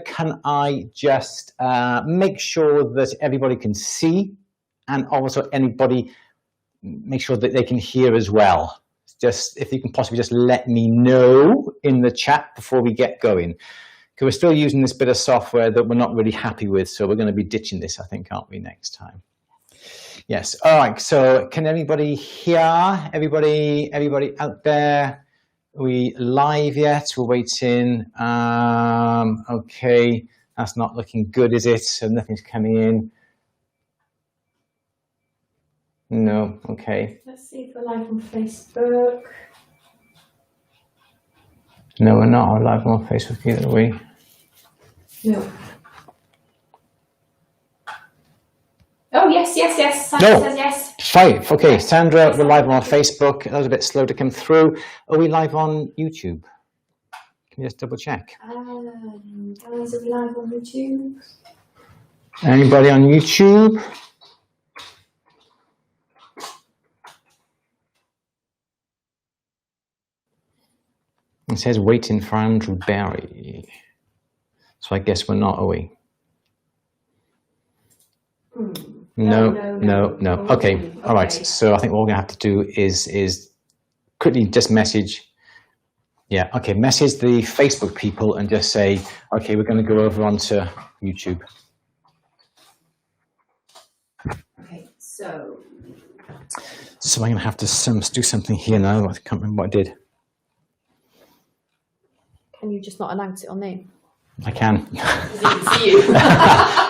can I just make sure that everybody can see, and also anybody make sure that they can hear as well. Just if you can possibly just let me know in the chat before we get going, because we're still using this bit of software that we're not really happy with, so we're going to be ditching this, I think, aren't we, next time? Yes. All right. So can everybody hear? Everybody out there? Are we live yet? We're waiting. Okay, that's not looking good, is it? So nothing's coming in. No. Okay. Let's see if we're live on Facebook. No, we're not live on Facebook either, are we? No. Oh, yes. Sandra says yes. 5. Okay, Sandra, we're live on Facebook. That was a bit slow to come through. Are we live on YouTube? Can you just double check? Guys, are we live on YouTube? Anybody on YouTube? It says waiting for Andrew Barry. So I guess we're not, are we? No. Okay. All right. So I think what we're going to have to do is quickly just message. Yeah. Okay. Message the Facebook people and just say, okay, we're going to go over onto YouTube. Okay. So I'm going to have to do something here now. I can't remember what I did. Can you just not announce it on there? I can. Because he can see you.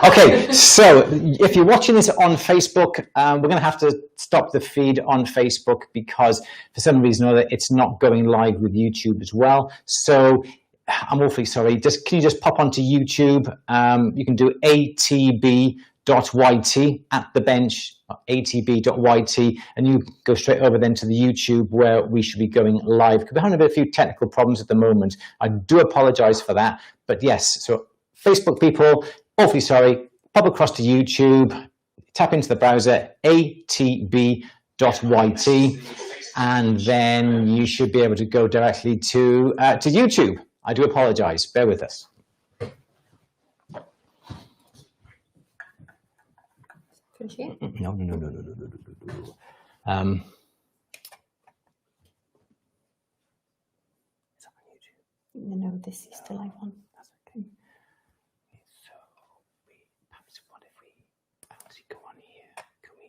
Okay, so if you're watching this on Facebook, we're going to have to stop the feed on Facebook because for some reason or other, it's not going live with YouTube as well. So I'm awfully sorry. Can you just pop onto YouTube? You can do atb.yt at the bench, atb.yt, and you go straight over then to the YouTube where we should be going live. We're having a few technical problems at the moment. I do apologize for that. But yes, so Facebook people, awfully sorry, pop across to YouTube, tap into the browser, atb.yt, and then you should be able to go directly to YouTube. I do apologize, bear with us. No. No, this is the live one. That's okay. So perhaps what if we actually go on here? Can we?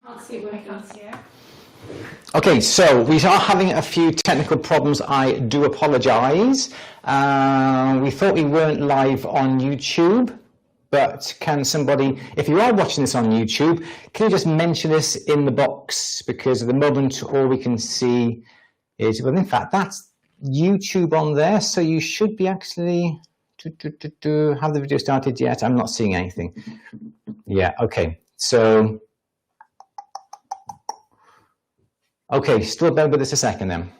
I'll see what I can see here. Okay, so we are having a few technical problems. I do apologize. We thought we weren't live on YouTube, but can somebody, if you are watching this on YouTube, can you just mention this in the box? Because at the moment, all we can see is, well, in fact, that's YouTube on there. So you should be actually, have the video started yet? I'm not seeing anything. Yeah, okay. So, okay, still bear with us a second then.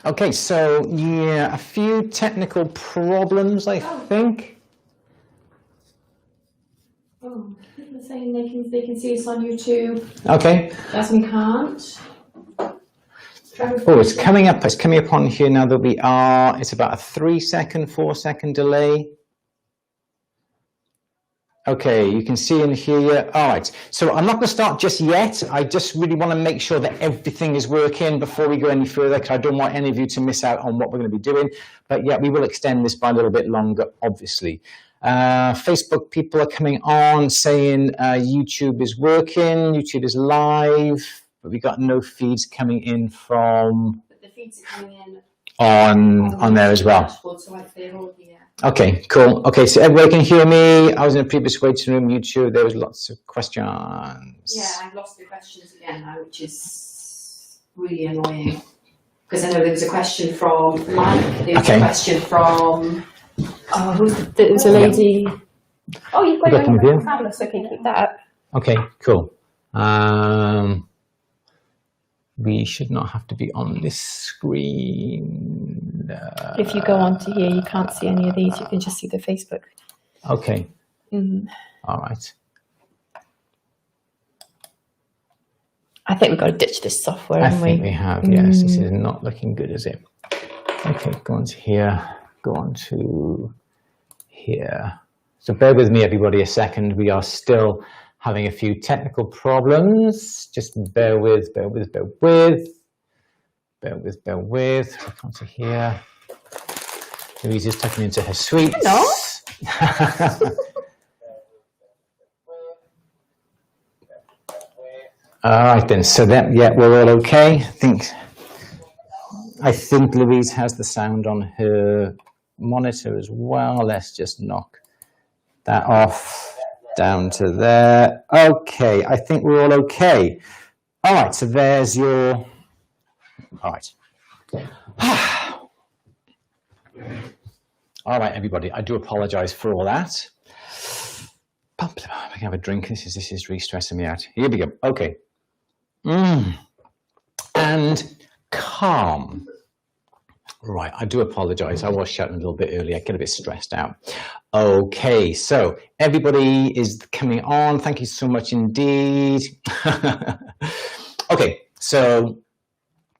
Okay, so yeah, a few technical problems, I think. Oh, people are saying they can see us on YouTube. Okay. Jasmine can't. Oh, it's coming up. It's coming up on here now that we are. It's about a 4-second delay. Okay, you can see in here. All right. So I'm not going to start just yet. I just really want to make sure that everything is working before we go any further, because I don't want any of you to miss out on what we're going to be doing. But yeah, we will extend this by a little bit longer, obviously. Facebook people are coming on saying YouTube is working, YouTube is live, but we got no feeds coming in from. But the feeds are coming in on there as well. So like they're all here. Okay, cool. Okay, so everybody can hear me. I was in a previous waiting room, YouTube. There was lots of questions. Yeah, I've lost the questions again now, which is really annoying. Because I know there was a question from Mike. There was a question from. Oh, there was a lady. Yeah. Oh, you've got your own fabulous. Okay, keep that up. Okay, cool. We should not have to be on this screen. If you go on to here, you can't see any of these. You can just see the Facebook. Okay. All right. I think we've got to ditch this software, haven't we? I think we have, yes. This is not looking good, is it? Okay, go on to here. Go on to here. So bear with me, everybody, a second. We are still having a few technical problems. Just bear with. Bear with. Come to here. Louise is tucking into her sweets. Hello. All right then. So that we're all okay. I think Louise has the sound on her monitor as well. Let's just knock that off. Down to there. Okay, I think we're all okay. All right, so there's your. All right. All right, everybody. I do apologize for all that. I can have a drink. This is really stressing me out. Here we go. Okay. And calm. Right, I do apologize. I was shouting a little bit earlier. I get a bit stressed out. Okay, so everybody is coming on. Thank you so much indeed. Okay, so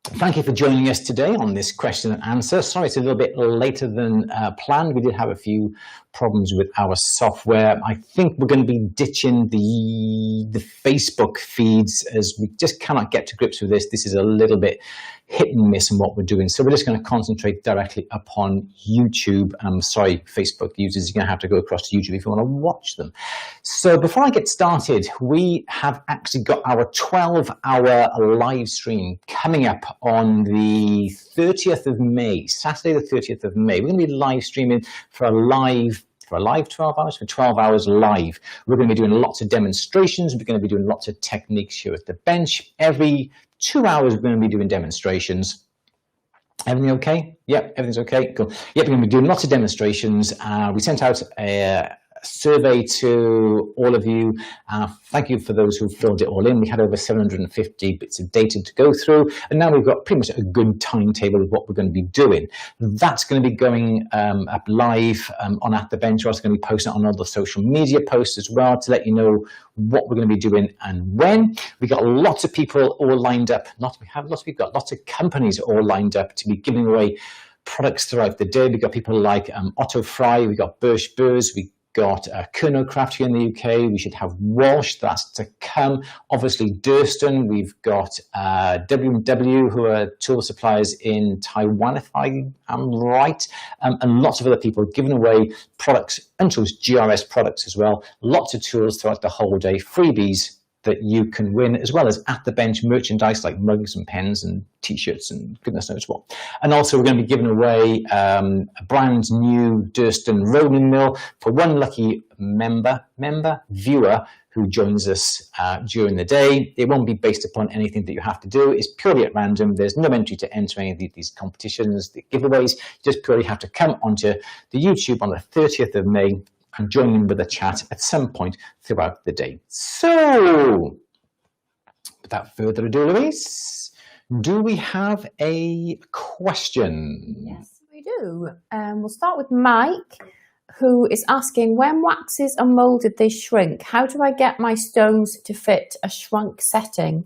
thank you for joining us today on this question and answer. Sorry, it's a little bit later than planned. We did have a few problems with our software. I think we're going to be ditching the Facebook feeds, as we just cannot get to grips with this. This is a little bit hit and miss in what we're doing. So we're just going to concentrate directly upon YouTube. Sorry, Facebook users, you're going to have to go across to YouTube if you want to watch them. So before I get started, we have actually got our 12-hour live stream coming up on the 30th of May, Saturday the 30th of May. We're going to be live streaming for a live 12 hours, for 12 hours live. We're going to be doing lots of demonstrations. We're going to be doing lots of techniques here at the bench. Every 2 hours, we're going to be doing demonstrations. Everything okay? Yep, everything's okay. Cool. Yep, we're going to be doing lots of demonstrations. We sent out a survey to all of you. Thank you for those who filled it all in. We had over 750 bits of data to go through, and now we've got pretty much a good timetable of what we're going to be doing. That's going to be going up live on At The Bench. We're also going to be posting it on other social media posts as well to let you know what we're going to be doing and when. We got lots of people all lined up. We've got lots of companies all lined up to be giving away products throughout the day. We've got people like Otto Fry, we got Birch Burs, we got Kernocraft here in the UK. We should have Walsh, that's to come. Obviously Durston, we've got W&W, who are tool suppliers in Taiwan, if I am right, and lots of other people giving away products and tools, GRS products as well. Lots of tools throughout the whole day, freebies that you can win, as well as At The Bench merchandise like mugs and pens and t-shirts and goodness knows what. And also we're going to be giving away a brand new Durston rolling mill for one lucky viewer who joins us during the day. It won't be based upon anything that you have to do. It's purely at random. There's no entry to enter any of these competitions, the giveaways. You just purely have to come onto the YouTube on the 30th of May and join in with a chat at some point throughout the day. So, without further ado, Louise, do we have a question? Yes, we do. We'll start with Mike, who is asking, when waxes are moulded, they shrink. How do I get my stones to fit a shrunk setting?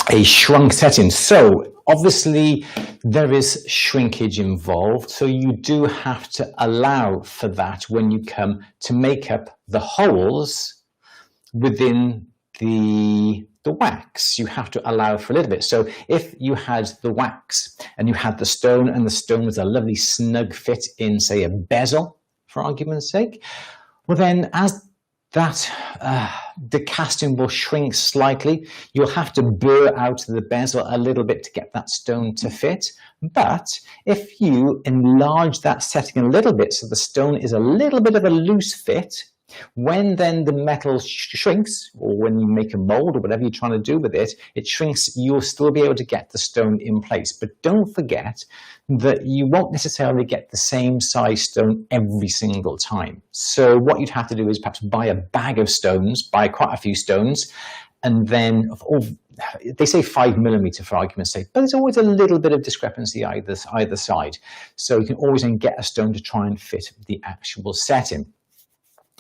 A shrunk setting. So obviously there is shrinkage involved. So you do have to allow for that when you come to make up the holes within the wax. You have to allow for a little bit. So if you had the wax and you had the stone, and the stone was a lovely snug fit in, say, a bezel, for argument's sake, well then as that the casting will shrink slightly, you'll have to burr out the bezel a little bit to get that stone to fit. But if you enlarge that setting a little bit so the stone is a little bit of a loose fit, when then the metal shrinks, or when you make a mold or whatever you're trying to do with it, it shrinks, you'll still be able to get the stone in place. But don't forget that you won't necessarily get the same size stone every single time. So what you'd have to do is perhaps buy a bag of stones, buy quite a few stones, and then they say 5mm for argument's sake, but there's always a little bit of discrepancy either side. So you can always then get a stone to try and fit the actual setting.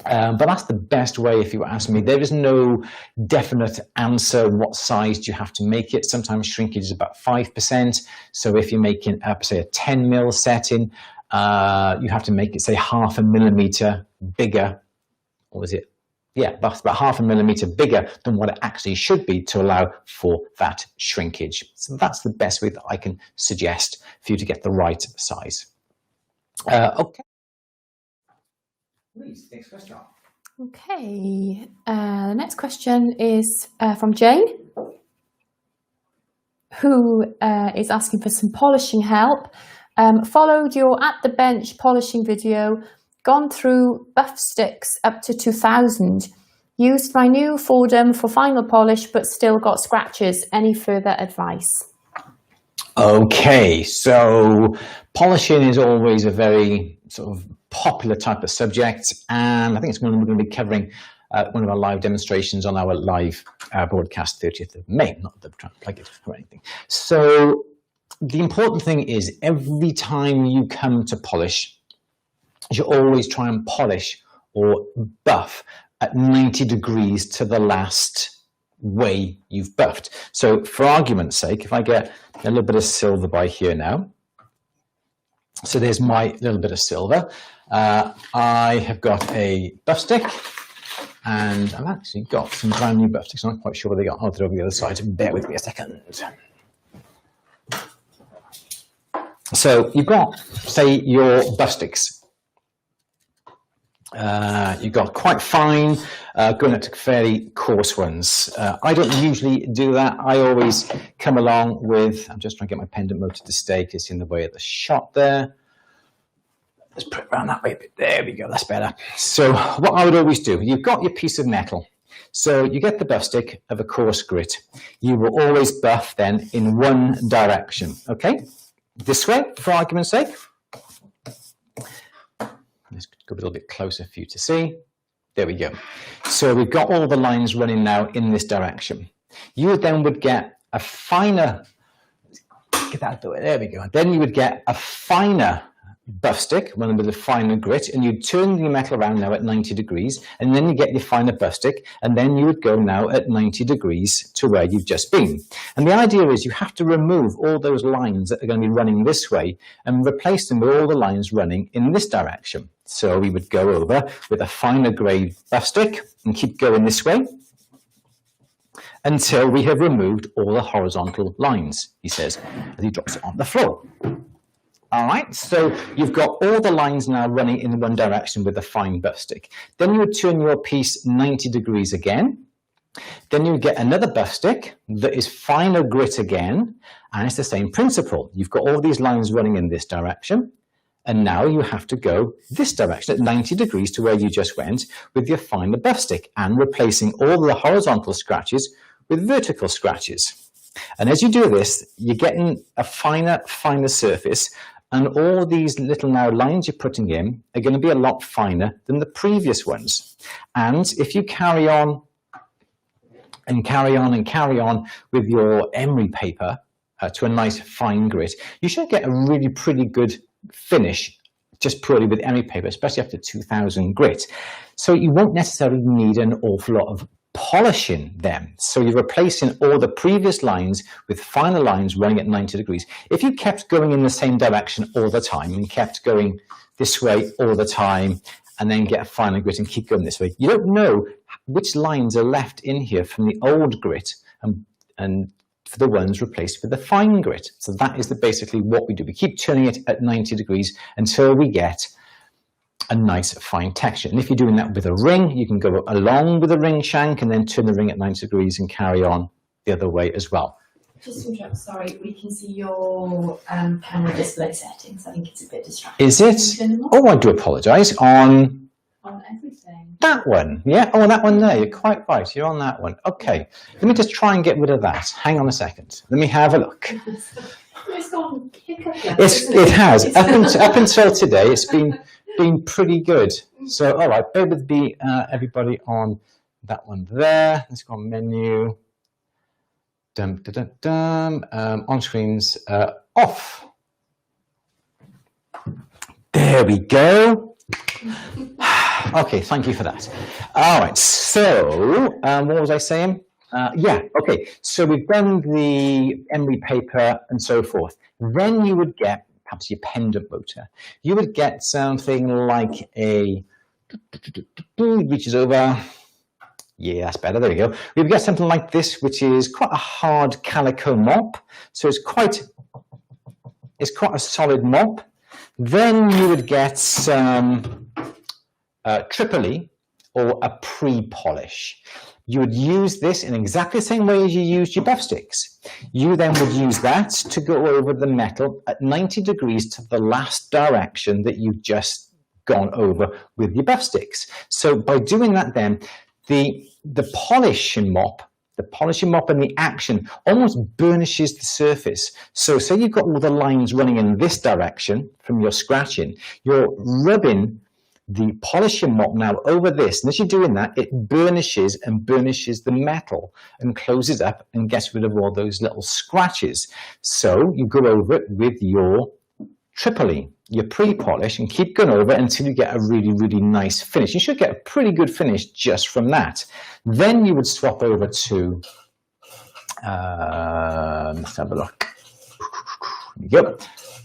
But that's the best way, if you ask me. There is no definite answer what size do you have to make it. Sometimes shrinkage is about 5%. So if you're making, say, a 10mm setting, you have to make it, say, 0.5mm bigger. Or is it? Yeah, that's about 0.5mm bigger than what it actually should be to allow for that shrinkage. So that's the best way that I can suggest for you to get the right size. Okay. Louise, next question. Okay, the next question is from Jane, who is asking for some polishing help. Followed your at the bench polishing video, gone through buff sticks up to 2000. Used my new Fordham for final polish, but still got scratches. Any further advice? Okay, so polishing is always a very sort of popular type of subject, and I think it's one we're going to be covering one of our live demonstrations on our live broadcast 30th of May. Not that I'm trying to plug it or anything. So the important thing is every time you come to polish, you always try and polish or buff at 90 degrees to the last way you've buffed. So for argument's sake, if I get a little bit of silver by here now, so there's my little bit of silver. I have got a buff stick, and I've actually got some brand new buff sticks. I'm not quite sure where they got. Oh, they're over the other side. Bear with me a second. So you've got, say, your buff sticks. You've got quite fine, going up to fairly coarse ones. I don't usually do that. I always come along with, I'm just trying to get my pendant motor to stay because it's in the way of the shot there. Let's put it around that way a bit. There we go, that's better. So what I would always do, you've got your piece of metal. So you get the buff stick of a coarse grit. You will always buff then in one direction, okay? This way, for argument's sake. Let's go a little bit closer for you to see. There we go. So we've got all the lines running now in this direction. You then would get a finer, get that out, there we go. Then you would get a finer buff stick, one with a finer grit, and you'd turn the metal around now at 90 degrees, and then you get your finer buff stick, and then you would go now at 90 degrees to where you've just been. And the idea is you have to remove all those lines that are going to be running this way and replace them with all the lines running in this direction. So we would go over with a finer grade buff stick and keep going this way until we have removed all the horizontal lines, he says, as he drops it on the floor. All right, so you've got all the lines now running in one direction with a fine buff stick. Then you would turn your piece 90 degrees again. Then you would get another buff stick that is finer grit again, and it's the same principle. You've got all these lines running in this direction, and now you have to go this direction at 90 degrees to where you just went with your finer buff stick and replacing all the horizontal scratches with vertical scratches. And as you do this, you're getting a finer surface, and all these little now lines you're putting in are going to be a lot finer than the previous ones. And if you carry on and carry on with your emery paper to a nice fine grit, you should get a really pretty good finish just purely with emery paper, especially up to 2000 grit. So you won't necessarily need an awful lot of polishing them. So you're replacing all the previous lines with final lines running at 90 degrees. If you kept going in the same direction all the time and kept going this way all the time and then get a final grit and keep going this way, you don't know which lines are left in here from the old grit and for the ones replaced with the fine grit. So that is basically what we do. We keep turning it at 90 degrees until we get a nice fine texture. And if you're doing that with a ring, you can go along with the ring shank and then turn the ring at 90 degrees and carry on the other way as well. Just to interrupt, sorry, we can see your camera display settings. I think it's a bit distracting. Is it? Oh, I do apologise. On everything. That one, yeah. Oh, that one there. You're quite right. You're on that one. Okay. Let me just try and get rid of that. Hang on a second. Let me have a look. It's gone hiccup. It has. Up until today, it's been pretty good. So, all right. Bear with me, everybody, on that one there. Let's go on menu. On screens off. There we go. Okay, thank you for that. All right, so what was I saying? Yeah, okay, so we've done the emery paper and so forth. Then you would get perhaps your pendant motor. You would get something like a, which is over, yeah, that's better, there we go. We would get something like this, which is quite a hard calico mop. So it's quite a solid mop. Then you would get some Tripoli or a pre-polish. You would use this in exactly the same way as you used your buff sticks. You then would use that to go over the metal at 90 degrees to the last direction that you've just gone over with your buff sticks. So by doing that then, the polishing mop and the action almost burnishes the surface. So say you've got all the lines running in this direction from your scratching, you're rubbing the polishing mop now over this, and as you're doing that, it burnishes the metal and closes up and gets rid of all those little scratches. So you go over it with your Tripoli, your pre-polish, and keep going over it until you get a really, really nice finish. You should get a pretty good finish just from that. Then you would swap over to, let's have a look. Here we go.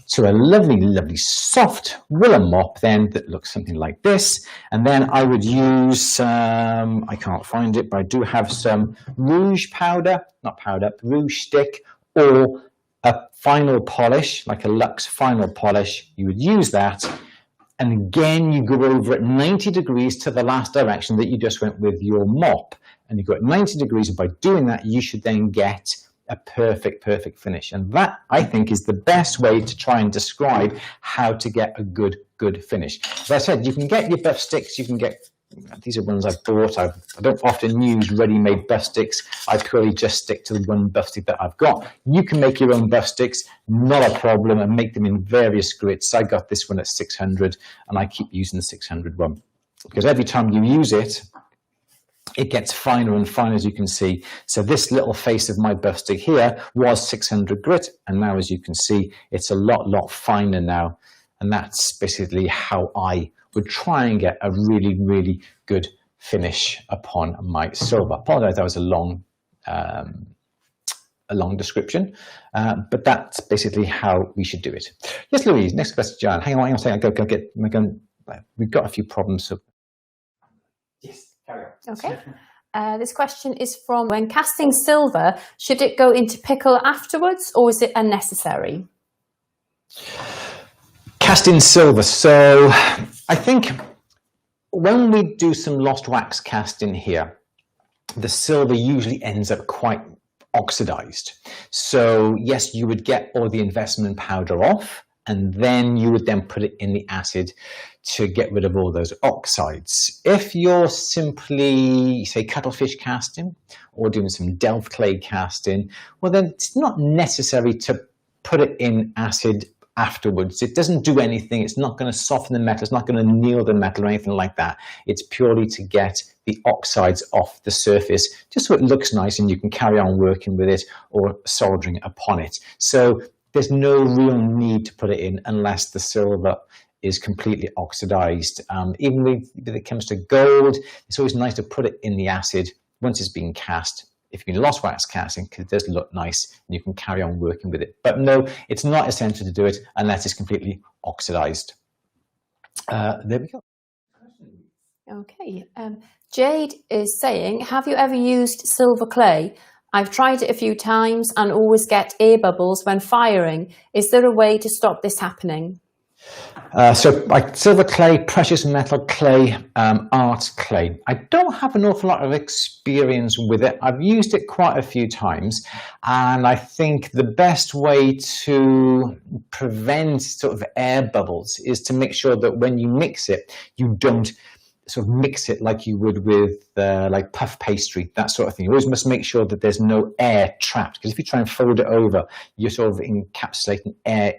So a lovely, lovely soft woolen mop then that looks something like this. And then I would use, I can't find it, but I do have some rouge stick, or a final polish, like a Luxe final polish. You would use that. And again, you go over at 90 degrees to the last direction that you just went with your mop. And you go at 90 degrees, and by doing that, you should then get a perfect finish. And that, I think, is the best way to try and describe how to get a good finish. As I said, you can get your buff sticks, you can get, these are ones I've bought. I don't often use ready-made buff sticks. I purely just stick to the one buff stick that I've got. You can make your own buff sticks, not a problem, and make them in various grits. I got this one at 600, and I keep using the 600 one, because every time you use it, it gets finer and finer, as you can see. So this little face of my buff stick here was 600 grit, and now, as you can see, it's a lot finer now. And that's basically how I would try and get a really, really good finish upon my silver. I apologize, that was a long description, but that's basically how we should do it. Yes, Louise, next question, John. Hang on a second, go get my gun. We've got a few problems. So. Yes. Okay. This question is from, when casting silver, should it go into pickle afterwards, or is it unnecessary? Casting silver. So I think when we do some lost wax casting here, the silver usually ends up quite oxidized. So yes, you would get all the investment powder off, and then you would then put it in the acid to get rid of all those oxides. If you're simply, say, cuttlefish casting or doing some delft clay casting, well, then it's not necessary to put it in acid afterwards. It doesn't do anything. It's not going to soften the metal. It's not going to anneal the metal or anything like that. It's purely to get the oxides off the surface, just so it looks nice and you can carry on working with it or soldering upon it. So there's no real need to put it in unless the silver is completely oxidized. Even when it comes to gold, it's always nice to put it in the acid once it's been cast. If you can lost wax casting, because it does look nice and you can carry on working with it. But no, it's not essential to do it unless it's completely oxidized. There we go. Okay. Jade is saying, have you ever used silver clay? I've tried it a few times and always get air bubbles when firing. Is there a way to stop this happening? So like silver clay, precious metal clay, art clay. I don't have an awful lot of experience with it. I've used it quite a few times, and I think the best way to prevent sort of air bubbles is to make sure that when you mix it, you don't sort of mix it like you would with like puff pastry, that sort of thing. You always must make sure that there's no air trapped, because if you try and fold it over, you're sort of encapsulating air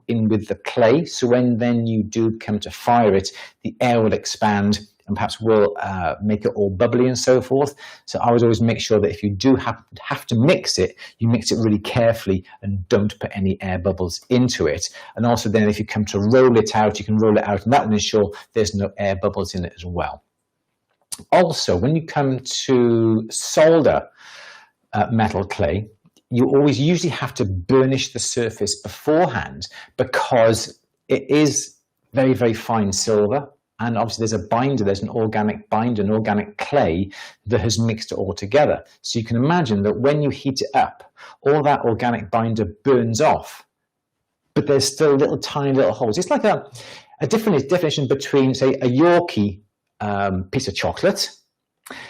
in with the clay. So when then you do come to fire it, the air will expand and perhaps will make it all bubbly and so forth. So I would always make sure that if you do have to mix it, you mix it really carefully and don't put any air bubbles into it. And also then if you come to roll it out, you can roll it out and that will ensure there's no air bubbles in it as well. Also, when you come to solder metal clay, you always usually have to burnish the surface beforehand, because it is very, very fine silver. And obviously there's a binder, there's an organic binder, an organic clay that has mixed it all together. So you can imagine that when you heat it up, all that organic binder burns off, but there's still tiny little holes. It's like a different definition between, say, a Yorkie piece of chocolate,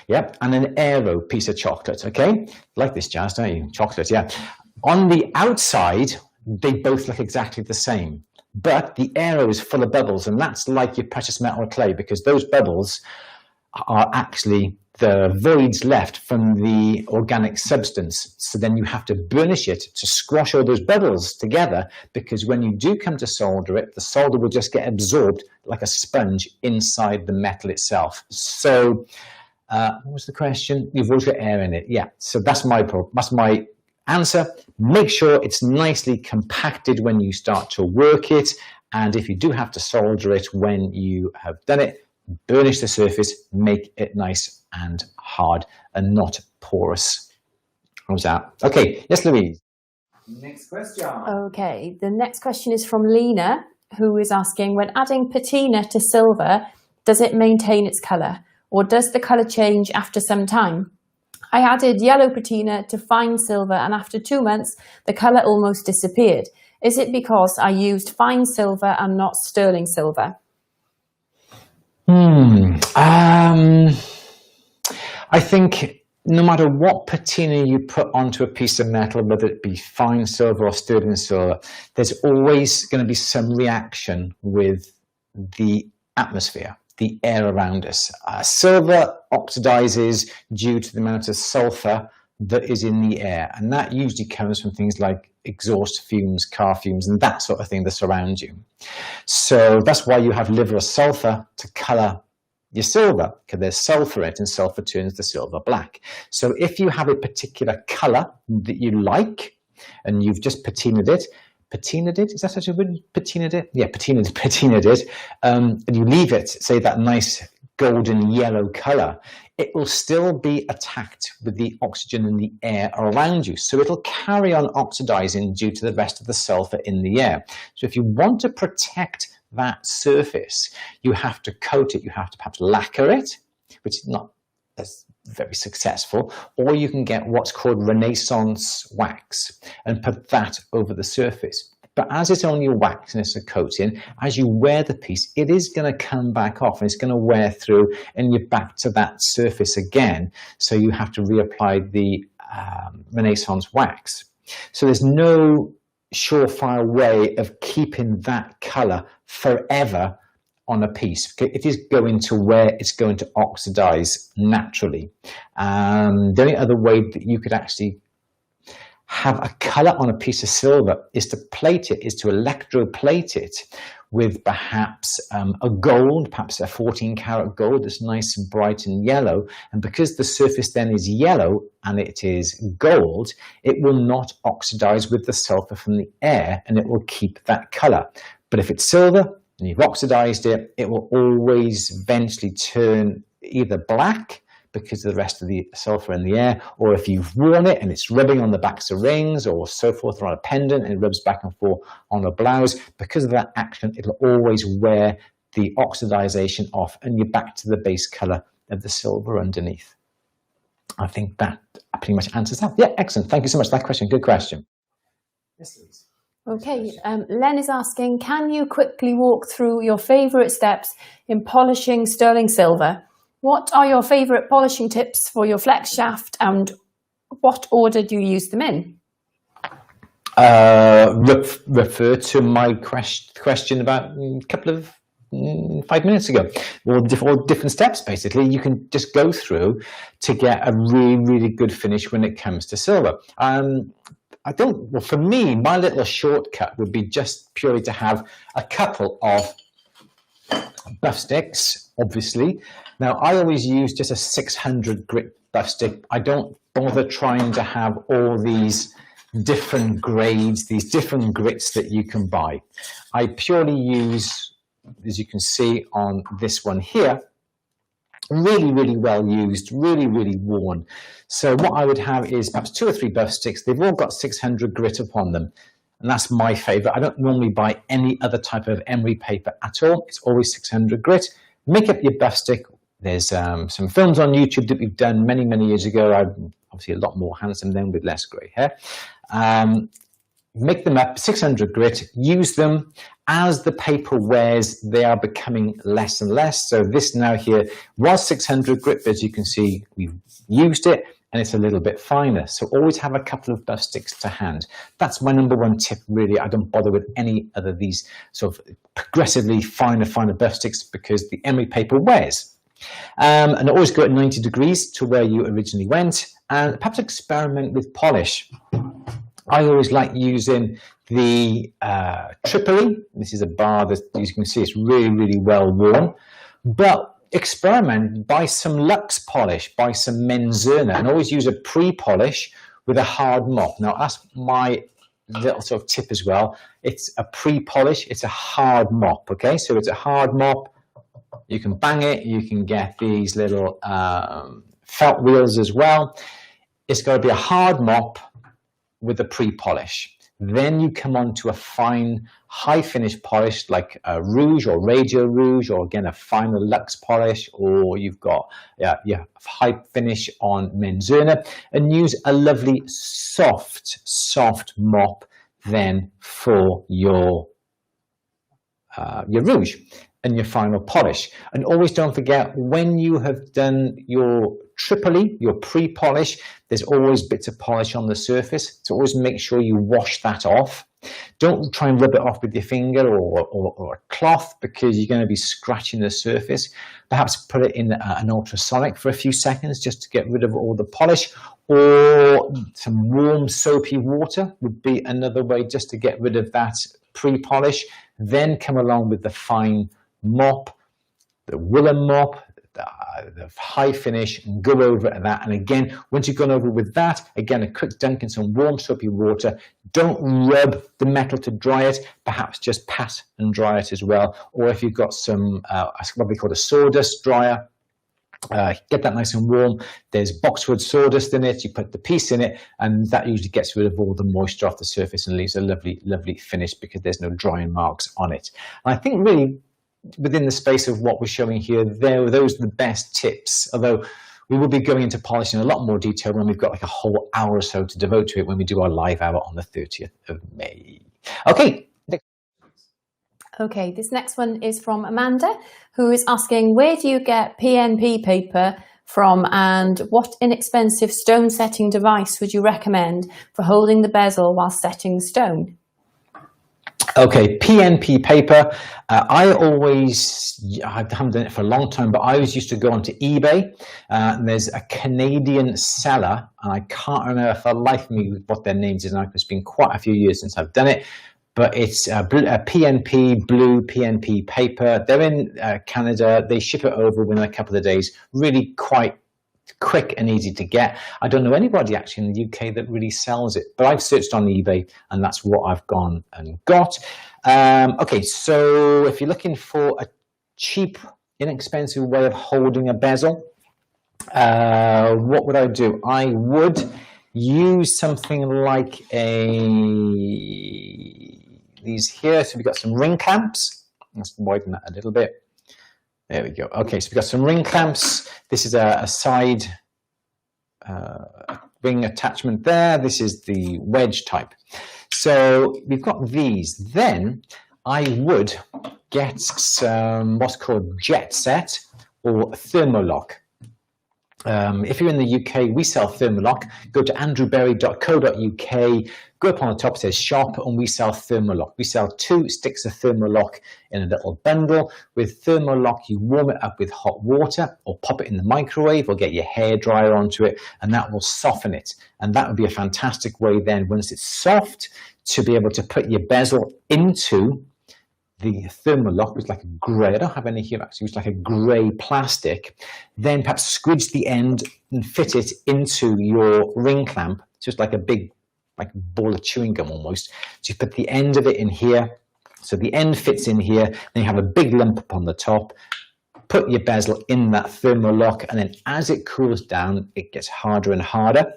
yeah, and an Aero piece of chocolate, okay? Like this, Jazz, don't you? Chocolate, yeah. On the outside, they both look exactly the same, but the Aero is full of bubbles, and that's like your precious metal clay, because those bubbles are actually the voids left from the organic substance. So then you have to burnish it to squash all those bubbles together, because when you do come to solder it, the solder will just get absorbed like a sponge inside the metal itself. So what was the question? You've always got air in it. Yeah, so that's my answer. Make sure it's nicely compacted when you start to work it. And if you do have to solder it when you have done it, burnish the surface, make it nice and hard and not porous. How's that? Okay, yes, Louise. Next question. Okay, the next question is from Lena, who is asking, when adding patina to silver, does it maintain its colour? Or does the colour change after some time? I added yellow patina to fine silver, and after 2 months, the colour almost disappeared. Is it because I used fine silver and not sterling silver? I think no matter what patina you put onto a piece of metal, whether it be fine silver or sterling silver, there's always going to be some reaction with the atmosphere, the air around us. Silver oxidizes due to the amount of sulfur that is in the air, and that usually comes from things like exhaust fumes, car fumes, and that sort of thing that surrounds you. So that's why you have liver of sulfur to color your silver, because there's sulfur in it, and sulfur turns the silver black. So if you have a particular color that you like and you've just patinaed it, is that such a word? Patinaed it? Yeah, patinaed it, and you leave it, say, that nice golden yellow color, it will still be attacked with the oxygen in the air around you. So it'll carry on oxidizing due to the rest of the sulfur in the air. So if you want to protect that surface, you have to coat it, you have to perhaps lacquer it, which is not as very successful, or you can get what's called Renaissance wax and put that over the surface. But as it's only a wax and it's a coating, as you wear the piece, it is going to come back off and it's going to wear through and you're back to that surface again. So you have to reapply the Renaissance wax. So there's no surefire way of keeping that color forever on a piece. It is going to wear, it's going to oxidize naturally. The only other way that you could actually have a color on a piece of silver is to plate it, is to electroplate it with perhaps a gold, perhaps a 14-karat gold that's nice and bright and yellow. And because the surface then is yellow and it is gold, it will not oxidize with the sulfur from the air, and it will keep that color. But if it's silver and you've oxidized it, it will always eventually turn either black because of the rest of the sulfur in the air, or if you've worn it and it's rubbing on the backs of rings or so forth, or on a pendant and it rubs back and forth on a blouse, because of that action, it'll always wear the oxidization off and you're back to the base color of the silver underneath. I think that pretty much answers that. Yeah, excellent. Thank you so much for that question. Good question. Yes, Louise. Okay, Len is asking, can you quickly walk through your favourite steps in polishing sterling silver? What are your favourite polishing tips for your flex shaft, and what order do you use them in? Refer to my question about a couple of 5 minutes ago. All different steps, basically, you can just go through to get a really, really good finish when it comes to silver. Well, for me, my little shortcut would be just purely to have a couple of buff sticks, obviously. Now, I always use just a 600 grit buff stick. I don't bother trying to have all these different grades, these different grits that you can buy. I purely use, as you can see on this one here, really, really well used, really, really worn. So what I would have is perhaps 2 or 3 buff sticks. They've all got 600 grit upon them. And that's my favorite. I don't normally buy any other type of emery paper at all. It's always 600 grit. Make up your buff stick. There's some films on YouTube that we've done many, many years ago. I'm obviously a lot more handsome then with less grey hair. Make them up, 600 grit, use them. As the paper wears, they are becoming less and less. So this now here was 600 grit, but as you can see, we've used it and it's a little bit finer. So always have a couple of buff sticks to hand. That's my number one tip, really. I don't bother with any other these sort of progressively finer buff sticks because the emery paper wears. And always go at 90 degrees to where you originally went, and perhaps experiment with polish. I always like using the Tripoli. This is a bar that, as you can see, it's really, really well worn. But experiment, buy some Lux polish, buy some Menzerna, and always use a pre-polish with a hard mop. Now, that's my little sort of tip as well. It's a pre-polish, it's a hard mop, okay? So it's a hard mop. You can bang it. You can get these little felt wheels as well. It's got to be a hard mop with a pre-polish. Then you come on to a fine, high finish polish like a rouge or radio rouge, or again, a finer Lux polish, or you've got high finish on Menzerna, and use a lovely soft mop then for your rouge and your final polish. And always don't forget, when you have done your Tripoli, your pre-polish, there's always bits of polish on the surface. So always make sure you wash that off. Don't try and rub it off with your finger or a cloth, because you're going to be scratching the surface. Perhaps put it in an ultrasonic for a few seconds just to get rid of all the polish, or some warm soapy water would be another way just to get rid of that pre-polish. Then come along with the fine mop, the woolen mop, the high finish, and go over that. And again, once you've gone over with that, again, a quick dunk in some warm soapy water. Don't rub the metal to dry it, perhaps just pat and dry it as well. Or if you've got some what we call a sawdust dryer, get that nice and warm. There's boxwood sawdust in it. You put the piece in it, and that usually gets rid of all the moisture off the surface and leaves a lovely finish because there's no drying marks on it. And I think really, within the space of what we're showing here, those are the best tips, although we will be going into polishing in a lot more detail when we've got like a whole hour or so to devote to it when we do our live hour on the 30th of May. Okay, this next one is from Amanda, who is asking, where do you get PNP paper from, and what inexpensive stone setting device would you recommend for holding the bezel while setting the stone? Okay, PNP paper. I haven't done it for a long time, but I always used to go onto eBay. And there's a Canadian seller, and I can't remember for the life of me what their names is now. It's been quite a few years since I've done it. But it's a PNP, blue PNP paper. They're in Canada. They ship it over within a couple of days. Really quite quick and easy to get. I don't know anybody actually in the UK that really sells it, but I've searched on eBay and that's what I've gone and got. Okay, so if you're looking for a cheap, inexpensive way of holding a bezel, what would I do? I would use something like these here. So we've got some ring clamps. Let's widen that a little bit. There we go. Okay, so we've got some ring clamps. This is a side ring attachment there. This is the wedge type. So we've got these. Then I would get some what's called jet set or thermolock. If you're in the UK, we sell thermolock. Go to andrewberry.co.uk, go up on the top, it says shop, and we sell thermolock. We sell 2 sticks of thermolock in a little bundle. With thermolock, you warm it up with hot water or pop it in the microwave or get your hairdryer onto it, and that will soften it. And that would be a fantastic way then, once it's soft, to be able to put your bezel into the thermolock, which is like a grey, I don't have any here actually, which is like a grey plastic, then perhaps squidge the end and fit it into your ring clamp, just like a big ball of chewing gum almost. So you put the end of it in here, so the end fits in here, then you have a big lump up on the top, put your bezel in that thermolock, and then as it cools down, it gets harder and harder.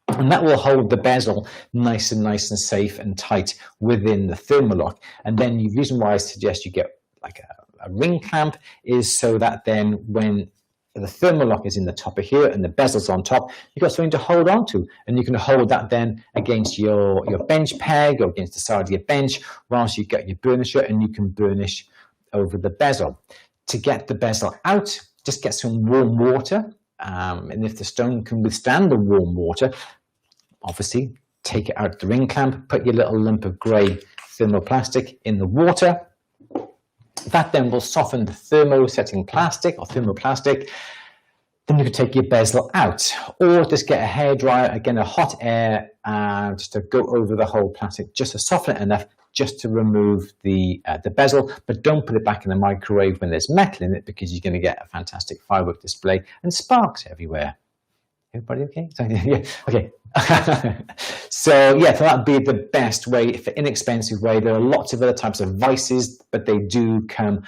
And that will hold the bezel nice and safe and tight within the thermolock. And then the reason why I suggest you get like a ring clamp is so that then when the thermolock is in the top of here and the bezel's on top, you've got something to hold on to. And you can hold that then against your bench peg or against the side of your bench whilst you get your burnisher, and you can burnish over the bezel. To get the bezel out, just get some warm water. And if the stone can withstand the warm water, obviously take it out the ring clamp, put your little lump of grey thermoplastic in the water. That then will soften the thermosetting plastic or thermoplastic. Then you can take your bezel out, or just get a hairdryer, again a hot air, just to go over the whole plastic, just to soften it enough, just to remove the bezel. But don't put it back in the microwave when there's metal in it, because you're going to get a fantastic firework display and sparks everywhere. Everybody okay? Yeah, okay. So yeah, so that'd be the best way, for inexpensive way. There are lots of other types of vices, but they do come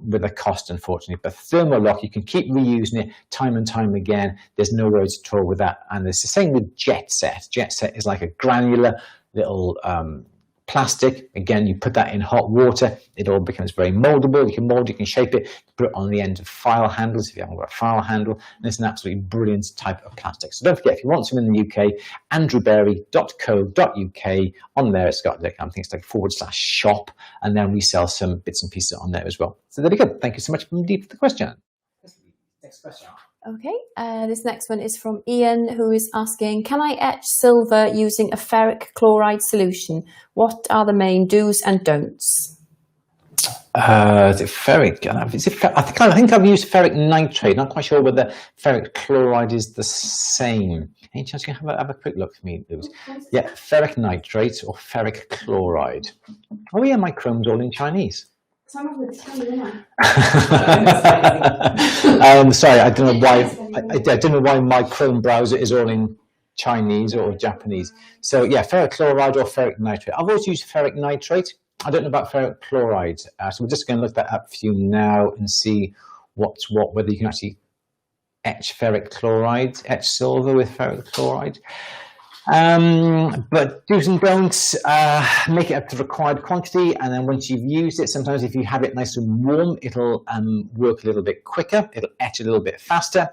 with a cost, unfortunately. But thermolock, you can keep reusing it time and time again. There's no worries at all with that. And it's the same with jet set. Jet set is like a granular little plastic. Again, you put that in hot water, it all becomes very moldable. You can mold, you can shape it, you put it on the end of file handles if you haven't got a file handle, and it's an absolutely brilliant type of plastic. So don't forget, if you want some in the UK, andrewberry.co.uk. On there it's got like, I think it's like /shop, and then we sell some bits and pieces on there as well. So there we go. Thank you so much indeed for the question. Next question. Okay, this next one is from Ian, who is asking, can I etch silver using a ferric chloride solution? What are the main do's and don'ts? Is it ferric? I think I've used ferric nitrate. Not quite sure whether ferric chloride is the same. Any chance you can have a quick look for me, Louise? Yeah, ferric nitrate or ferric chloride. Oh yeah, my chrome's all in Chinese. Some of it's coming in. Sorry, I don't know why. I don't know why my Chrome browser is all in Chinese or Japanese. So yeah, ferric chloride or ferric nitrate. I've always used ferric nitrate. I don't know about ferric chloride. So we're just going to look that up for you now and see what's what. Whether you can actually etch ferric chloride, etch silver with ferric chloride. But do's and don'ts, make it up to the required quantity, and then once you've used it, sometimes if you have it nice and warm, it'll work a little bit quicker, it'll etch a little bit faster.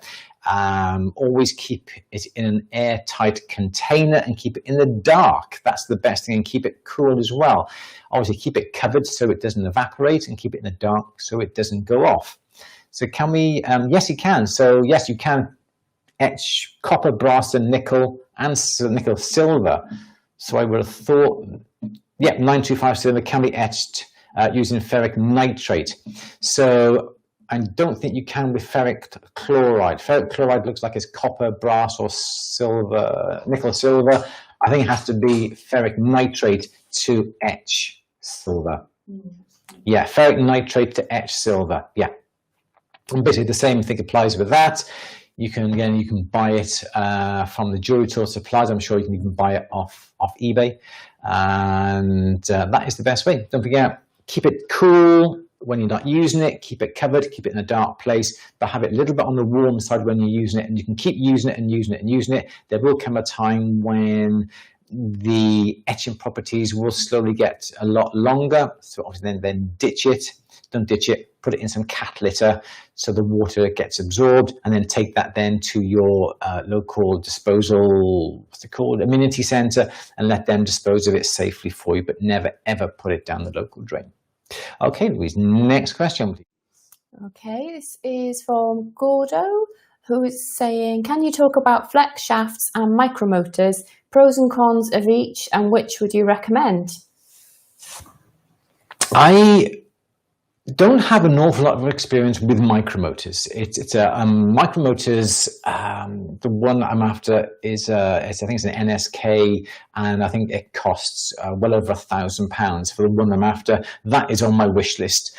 Always keep it in an airtight container and keep it in the dark. That's the best thing, and keep it cool as well. Obviously keep it covered so it doesn't evaporate, and keep it in the dark so it doesn't go off. So can we, yes you can. So yes, you can etch copper, brass and nickel, and nickel silver. So I would have thought Yeah, 925 silver can be etched using ferric nitrate. So I don't think you can with ferric chloride. Ferric chloride looks like it's copper, brass, or silver, nickel, silver. I think it has to be ferric nitrate to etch silver. Yeah, ferric nitrate to etch silver. Yeah, and basically the same thing applies with that. You can buy it from the jewelry tool suppliers. I'm sure you can even buy it off eBay, and that is the best way. Don't forget, keep it cool when you're not using it. Keep it covered. Keep it in a dark place, but have it a little bit on the warm side when you're using it. And you can keep using it and using it and using it. There will come a time when the etching properties will slowly get a lot longer. So obviously then ditch it. Don't ditch it. Put it in some cat litter so the water gets absorbed, and then take that then to your local disposal, what's it called, amenity center, and let them dispose of it safely for you, but never ever put it down the local drain. Okay, Louise, next question. Okay, this is from Gordo, who is saying, can you talk about flex shafts and micromotors, pros and cons of each, and which would you recommend? I don't have an awful lot of experience with micromotors. It's a micromotors. The one I'm after is I think it's an NSK, and I think it costs well over £1,000 for the one I'm after. That is on my wish list.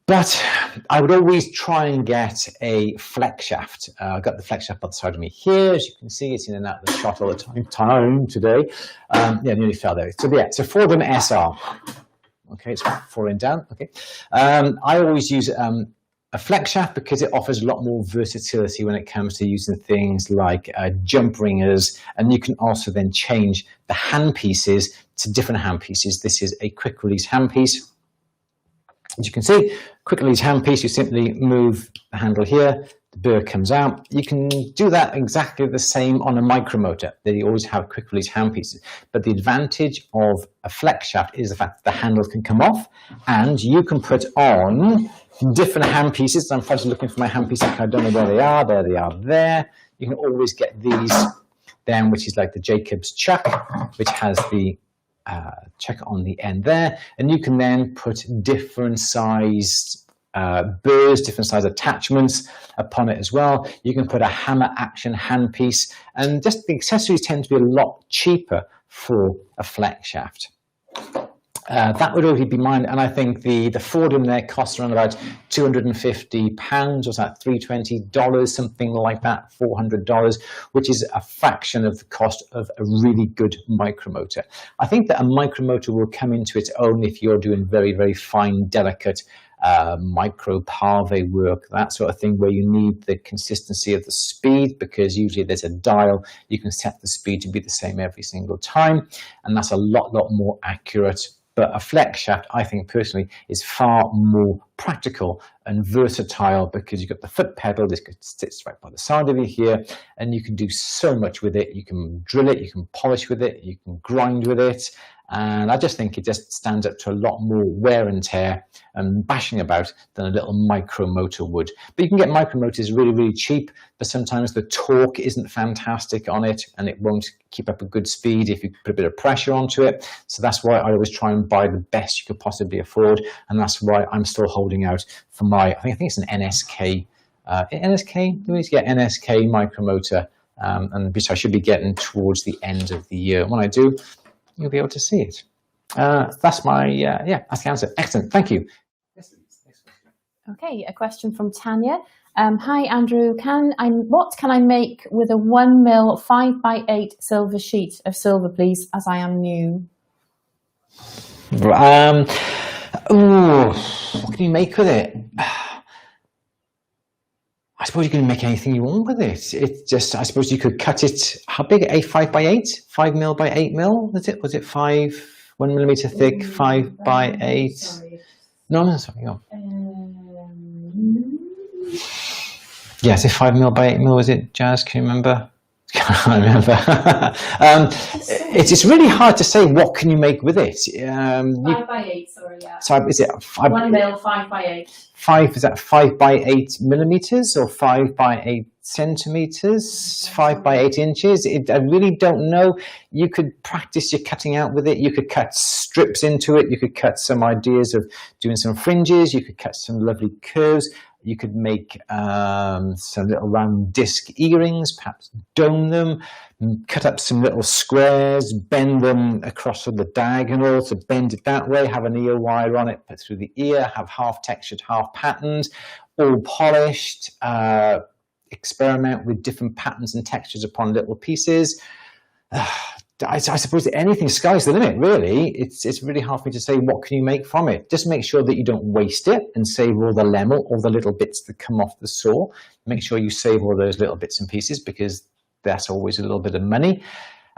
But I would always try and get a flex shaft. I've got the flex shaft by the side of me here. As you can see, it's in and out of the shot all the time today. Yeah, nearly fell there. So yeah, it's a Fordham SR. Okay, it's falling down. Okay, I always use a flex shaft because it offers a lot more versatility when it comes to using things like jump ringers, and you can also then change the hand pieces to different hand pieces. This is a quick release hand piece. As you can see, quick release hand piece, you simply move the handle here, the burr comes out. You can do that exactly the same on a micromotor. They always have quick release hand pieces. But the advantage of a flex shaft is the fact that the handle can come off, and you can put on different hand pieces. I'm probably looking for my hand pieces. I don't know where they are. There they are there. You can always get these then, which is like the Jacob's chuck, which has the check on the end there, and you can then put different sized burrs, different size attachments upon it as well. You can put a hammer action handpiece, and just the accessories tend to be a lot cheaper for a flex shaft. That would already be mine, and I think the Fordham there costs around about £250, or is that $320, something like that, $400, which is a fraction of the cost of a really good micromotor. I think that a micromotor will come into its own if you're doing very, very fine, delicate micro parve work, that sort of thing, where you need the consistency of the speed, because usually there's a dial. You can set the speed to be the same every single time, and that's a lot more accurate. But a flex shaft, I think personally, is far more practical and versatile, because you've got the foot pedal. This sits right by the side of you here, and you can do so much with it. You can drill it, you can polish with it, you can grind with it. And I just think it just stands up to a lot more wear and tear and bashing about than a little micro motor would. But you can get micro motors really, really cheap, but sometimes the torque isn't fantastic on it, and it won't keep up a good speed if you put a bit of pressure onto it. So that's why I always try and buy the best you could possibly afford, and that's why I'm still holding out for my, I think it's an NSK, NSK, Louise? Yeah, NSK micro motor, and which I should be getting towards the end of the year. When I do, you'll be able to see it. That's my, that's the answer. Excellent, thank you. Okay, a question from Tanya. Hi Andrew, what can I make with a 1mm 5x8 silver sheet of silver, please, as I am new? What can you make with it? I suppose you can make anything you want with it. It's just, I suppose you could cut it. How big? A 5x8? 5mm by 8mm? Was it 1mm thick? 5x8? Sorry. No, sorry. Go. Yes, 5mm by 8mm. Was it, Jazz? Can you remember? Can't remember. It's really hard to say what can you make with it. 5 by 8, sorry, yeah. So is it 5? 1 mil, 5 by 8. 5, is that 5 by 8 millimeters or 5 by 8 centimeters? 5 by 8 inches? I really don't know. You could practice your cutting out with it. You could cut strips into it. You could cut some ideas of doing some fringes. You could cut some lovely curves. You could make some little round disc earrings, perhaps dome them, cut up some little squares, bend them across the diagonal to bend it that way, have an ear wire on it, put through the ear, have half textured, half patterned, all polished, experiment with different patterns and textures upon little pieces. I suppose anything, sky's the limit, really. It's really hard for me to say what can you make from it. Just make sure that you don't waste it and save all the lemon, all the little bits that come off the saw. Make sure you save all those little bits and pieces because that's always a little bit of money.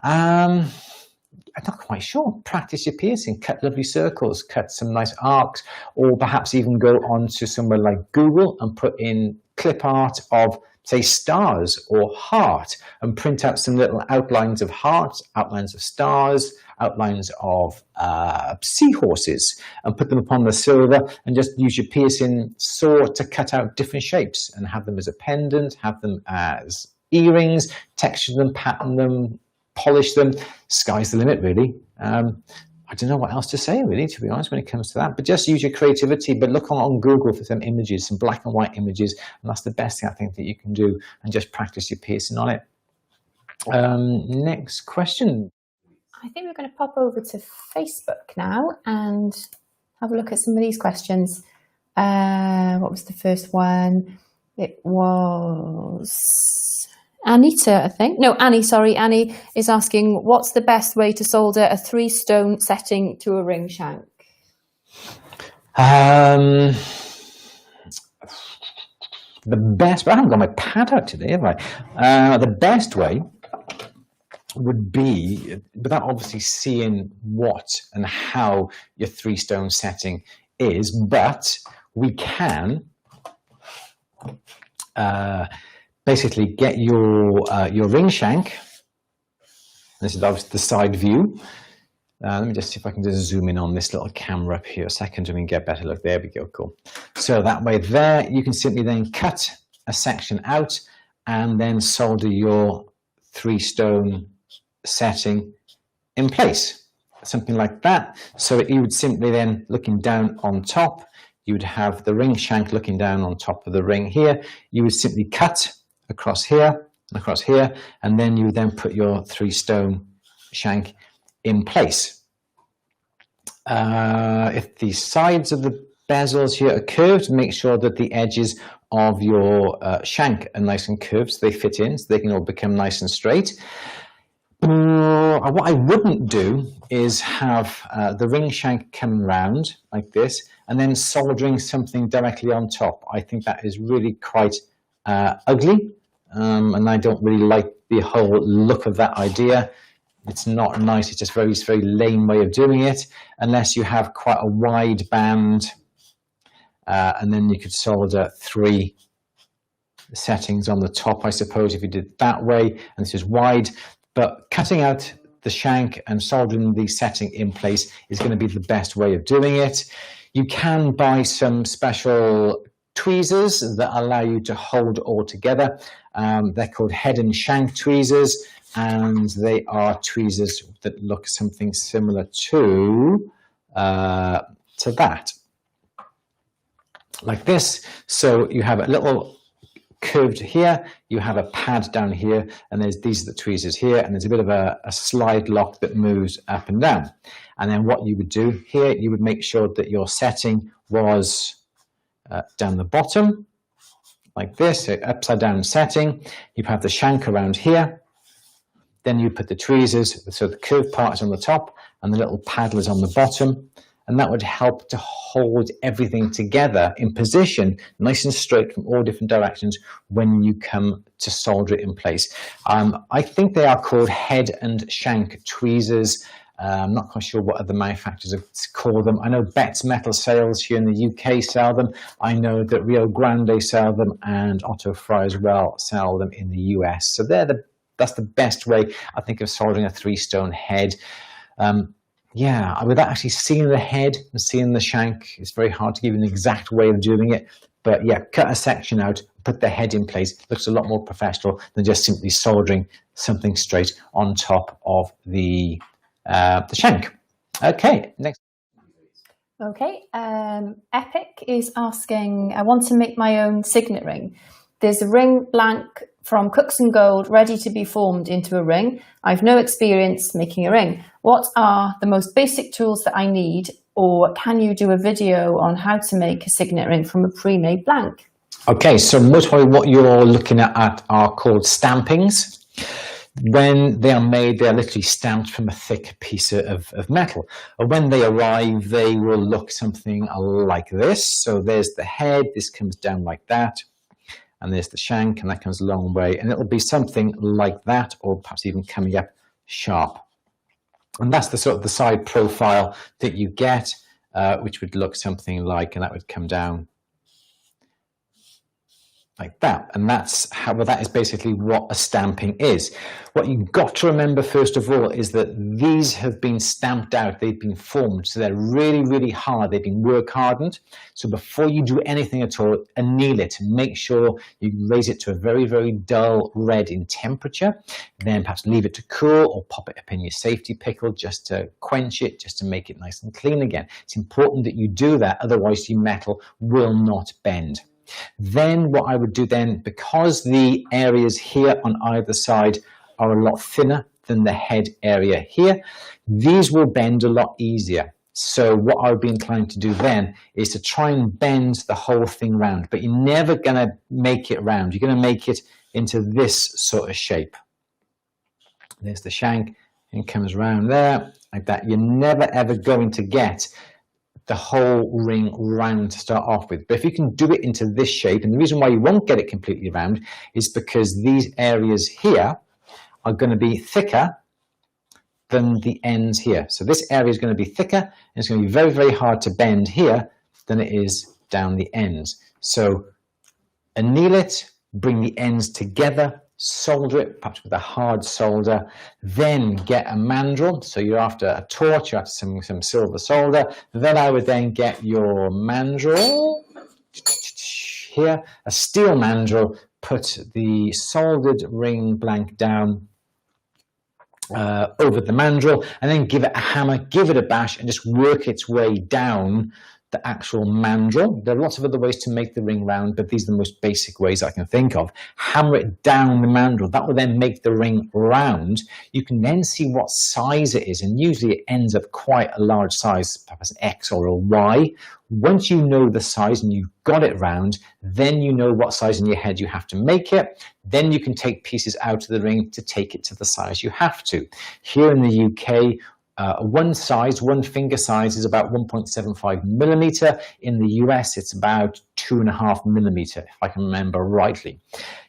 I'm not quite sure. Practice your piercing, cut lovely circles, cut some nice arcs, or perhaps even go on to somewhere like Google and put in clip art of, say, stars or heart, and print out some little outlines of hearts, outlines of stars, outlines of seahorses, and put them upon the silver, and just use your piercing saw to cut out different shapes and have them as a pendant, have them as earrings, texture them, pattern them, polish them. Sky's the limit, really. I don't know what else to say, really, to be honest, when it comes to that. But just use your creativity. But look on Google for some images, some black and white images. And that's the best thing I think that you can do. And just practice your piercing on it. Next question. I think we're going to pop over to Facebook now and have a look at some of these questions. What was the first one? It was Anita, I think. No, Annie, sorry. Annie is asking, what's the best way to solder a 3-stone setting to a ring shank? The best, I haven't got my pad out today, have I? The best way would be, without obviously seeing what and how your 3-stone setting is, but we can basically get your ring shank. This is obviously the side view. Let me just see if I can just zoom in on this little camera up here a second and we can get a better look. There we go, cool. So that way there, you can simply then cut a section out and then solder your 3-stone setting in place. Something like that. So that you would simply then, looking down on top, you would have the ring shank looking down on top of the ring here. You would simply cut across here, and then you would then put your 3-stone shank in place. If the sides of the bezels here are curved, make sure that the edges of your shank are nice and curved so they fit in, so they can all become nice and straight. What I wouldn't do is have the ring shank come round like this and then soldering something directly on top. I think that is really quite ugly, and I don't really like the whole look of that idea. It's not nice. It's just very lame way of doing it, unless you have quite a wide band, and then you could solder 3 settings on the top, I suppose, if you did it that way, and this is wide. But cutting out the shank and soldering the setting in place is going to be the best way of doing it. You can buy some special tweezers that allow you to hold all together. They're called head and shank tweezers, and they are tweezers that look something similar to that, like this. So you have a little curved here, you have a pad down here, and these are the tweezers here, and there's a bit of a slide lock that moves up and down. And then what you would do here, you would make sure that your setting was down the bottom, like this, so upside down setting. You have the shank around here, then you put the tweezers, so the curved part is on the top, and the little paddle is on the bottom, and that would help to hold everything together in position, nice and straight from all different directions when you come to solder it in place. I think they are called head and shank tweezers. I'm not quite sure what other manufacturers call them. I know Betts Metal Sales here in the UK sell them. I know that Rio Grande sell them, and Otto Fry as well sell them in the US. So they're the that's the best way, I think, of soldering a 3-stone head. Yeah, without actually seeing the head and seeing the shank, it's very hard to give you an exact way of doing it. But yeah, cut a section out, put the head in place. It looks a lot more professional than just simply soldering something straight on top of the shank. Okay, next. Okay, Epic is asking, I want to make my own signet ring. There's a ring blank from Cooks and Gold ready to be formed into a ring. I've no experience making a ring. What are the most basic tools that I need, or can you do a video on how to make a signet ring from a pre-made blank? Okay, so most probably what you're looking at are called stampings. When they are made, they are literally stamped from a thick piece of metal. And when they arrive, they will look something like this. So there's the head, this comes down like that. And there's the shank, and that comes a long way. And it'll be something like that, or perhaps even coming up sharp. And that's the sort of the side profile that you get, which would look something like, and that would come down like that. And that's how, well, that is basically what a stamping is. What you've got to remember, first of all, is that these have been stamped out. They've been formed. So they're really, really hard. They've been work hardened. So before you do anything at all, anneal it. Make sure you raise it to a very, very dull red in temperature. Then perhaps leave it to cool, or pop it up in your safety pickle just to quench it, just to make it nice and clean again. It's important that you do that. Otherwise, your metal will not bend. Then what I would do then, because the areas here on either side are a lot thinner than the head area here, these will bend a lot easier. So what I would be inclined to do then is to try and bend the whole thing round, but you're never going to make it round. You're going to make it into this sort of shape. There's the shank, and it comes round there like that. You're never ever going to get the whole ring round to start off with. But if you can do it into this shape, and the reason why you won't get it completely round is because these areas here are going to be thicker than the ends here. So this area is going to be thicker, and it's going to be very, very hard to bend here than it is down the ends. So anneal it, bring the ends together, solder it, perhaps with a hard solder, then get a mandrel. So you're after a torch, you're after some silver solder. Then I would then get your mandrel here, a steel mandrel, put the soldered ring blank down over the mandrel, and then give it a hammer, give it a bash, and just work its way down the actual mandrel. There are lots of other ways to make the ring round, but these are the most basic ways I can think of. Hammer it down the mandrel. That will then make the ring round. You can then see what size it is, and usually it ends up quite a large size, perhaps an X or a Y. Once you know the size and you've got it round, then you know what size in your head you have to make it. Then you can take pieces out of the ring to take it to the size you have to. Here in the UK, one finger size is about 1.75 millimeter. In the US, it's about 2.5 millimeter, if I can remember rightly.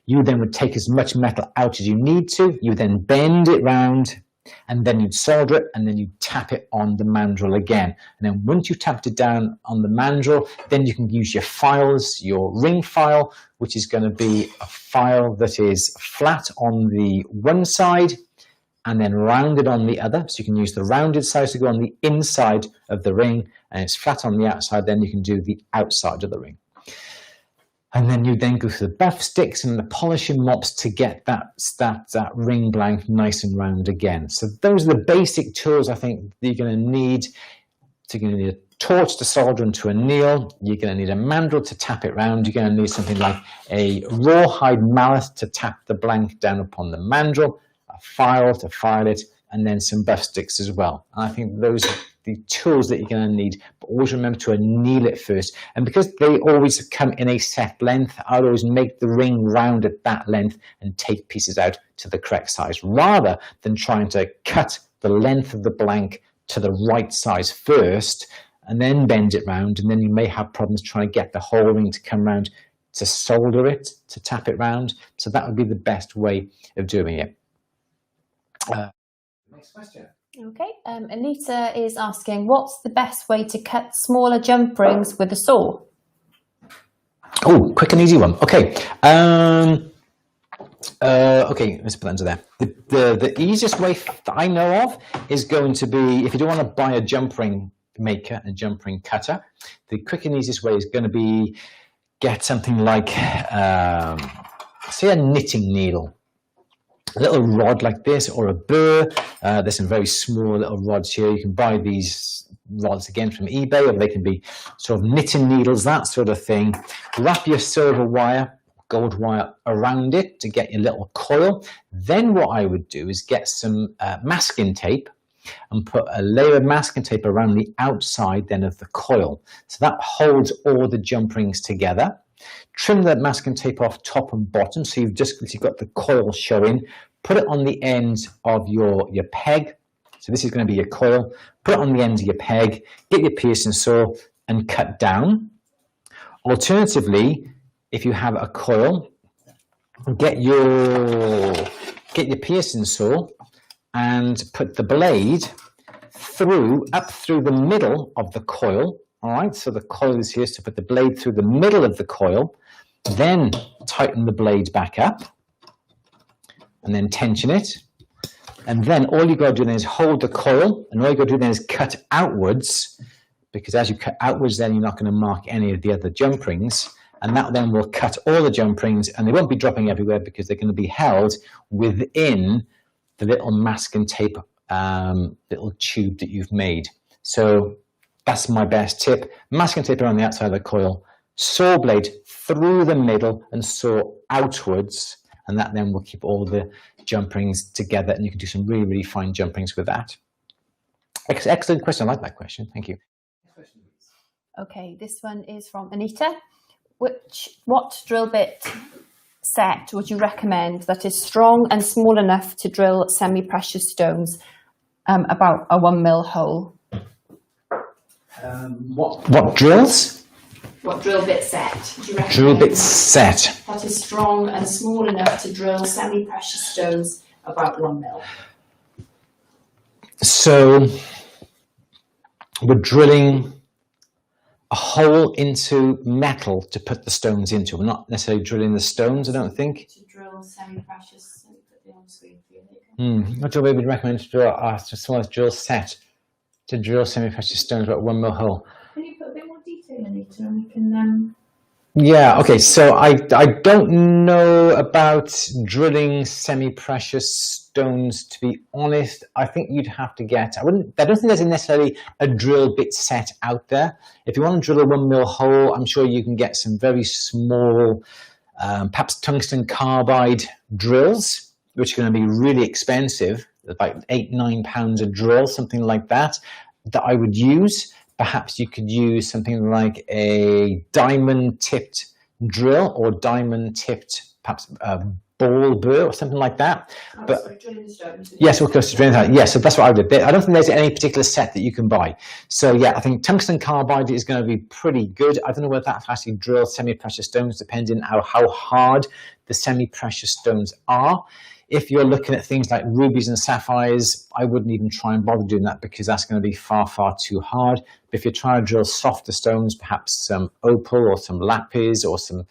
You then would take as much metal out as you need to. You then bend it round, and then you'd solder it, and then you'd tap it on the mandrel again. And then once you've tapped it down on the mandrel, then you can use your files, your ring file, which is going to be a file that is flat on the one side and then rounded on the other. So you can use the rounded size to go on the inside of the ring, and it's flat on the outside, then you can do the outside of the ring. And then you then go through the buff sticks and the polishing mops to get that ring blank nice and round again. So those are the basic tools I think that you're going to need. So you're going to need a torch to solder and to anneal. You're going to need a mandrel to tap it round. You're going to need something like a rawhide mallet to tap the blank down upon the mandrel, a file to file it, and then some buff sticks as well. And I think those are the tools that you're going to need, but always remember to anneal it first. And because they always come in a set length, I'd always make the ring round at that length and take pieces out to the correct size, rather than trying to cut the length of the blank to the right size first and then bend it round, and then you may have problems trying to get the whole ring to come round, to solder it, to tap it round. So that would be the best way of doing it. Next question. Okay, Anita is asking, what's the best way to cut smaller jump rings with a saw? Oh, quick and easy one. Okay. Okay, let's put that into there. The easiest way that I know of is going to be, if you don't want to buy a jump ring maker, a jump ring cutter, the quick and easiest way is going to be get something like, say, a knitting needle. A little rod like this, or a burr. There's some very small little rods here. You can buy these rods again from eBay, or they can be sort of knitting needles, that sort of thing. Wrap your silver wire, gold wire around it to get your little coil. Then what I would do is get some masking tape and put a layer of masking tape around the outside then of the coil. So that holds all the jump rings together. Trim the masking tape off top and bottom, so you've got the coil showing. Put it on the ends of your peg. So this is going to be your coil. Put it on the ends of your peg. Get your piercing saw and cut down. Alternatively, if you have a coil, get your piercing saw and put the blade up through the middle of the coil. All right, so the coil is here, so put the blade through the middle of the coil, then tighten the blade back up, and then tension it. And then all you've got to do then is hold the coil, and all you've got to do then is cut outwards, because as you cut outwards, then you're not going to mark any of the other jump rings, and that then will cut all the jump rings, and they won't be dropping everywhere because they're going to be held within the little masking tape little tube that you've made. So that's my best tip. Masking tape around the outside of the coil, saw blade through the middle and saw outwards, and that then will keep all the jump rings together, and you can do some really, really fine jump rings with that. Excellent question. I like that question. Thank you. Okay, this one is from Anita. What drill bit set would you recommend that is strong and small enough to drill semi-precious stones, about a 1 mil hole? What drills? What drill bit set do you recommend? Drill bit set. That is strong and small enough to drill semi-precious stones about 1 mil. So we're drilling a hole into metal to put the stones into. We're not necessarily drilling the stones, I don't think. To drill semi-precious, let me put the on screen for you. What drill we would recommend to drill? The smallest drill set to drill semi-precious stones about 1 mil hole. Can you put a bit more detail in it, and we can? Yeah. Okay. So I don't know about drilling semi-precious stones. To be honest, I think you'd have to get. I don't think there's necessarily a drill bit set out there. If you want to drill a 1 mil hole, I'm sure you can get some very small, perhaps tungsten carbide drills, which are going to be really expensive, about £8-9 a drill, something like that. That I would use. Perhaps you could use something like a diamond-tipped drill, or diamond-tipped, perhaps ball burr or something like that. Drilling the stones. Yes, of course, drilling that. Yes, so that's what I would do. I don't think there's any particular set that you can buy. So yeah, I think tungsten carbide is going to be pretty good. I don't know whether that actually drills semi-precious stones, depending on how hard the semi-precious stones are. If you're looking at things like rubies and sapphires, I wouldn't even try and bother doing that, because that's going to be far, far too hard. But if you're trying to drill softer stones, perhaps some opal or some lapis or some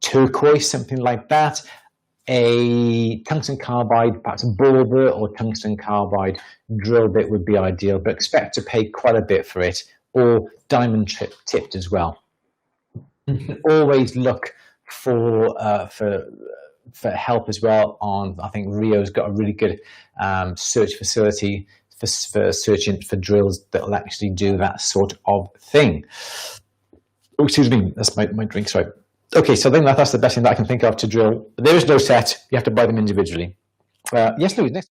turquoise, something like that, a tungsten carbide, perhaps a ball burr or tungsten carbide drill bit would be ideal, but expect to pay quite a bit for it, or diamond tipped as well. Always look for help as well on, I think Rio's got a really good search facility for searching for drills that will actually do that sort of thing. Oh, excuse me, that's my drink, sorry. Okay, so I think that's the best thing that I can think of to drill. There is no set, you have to buy them individually. Yes, Louise, next.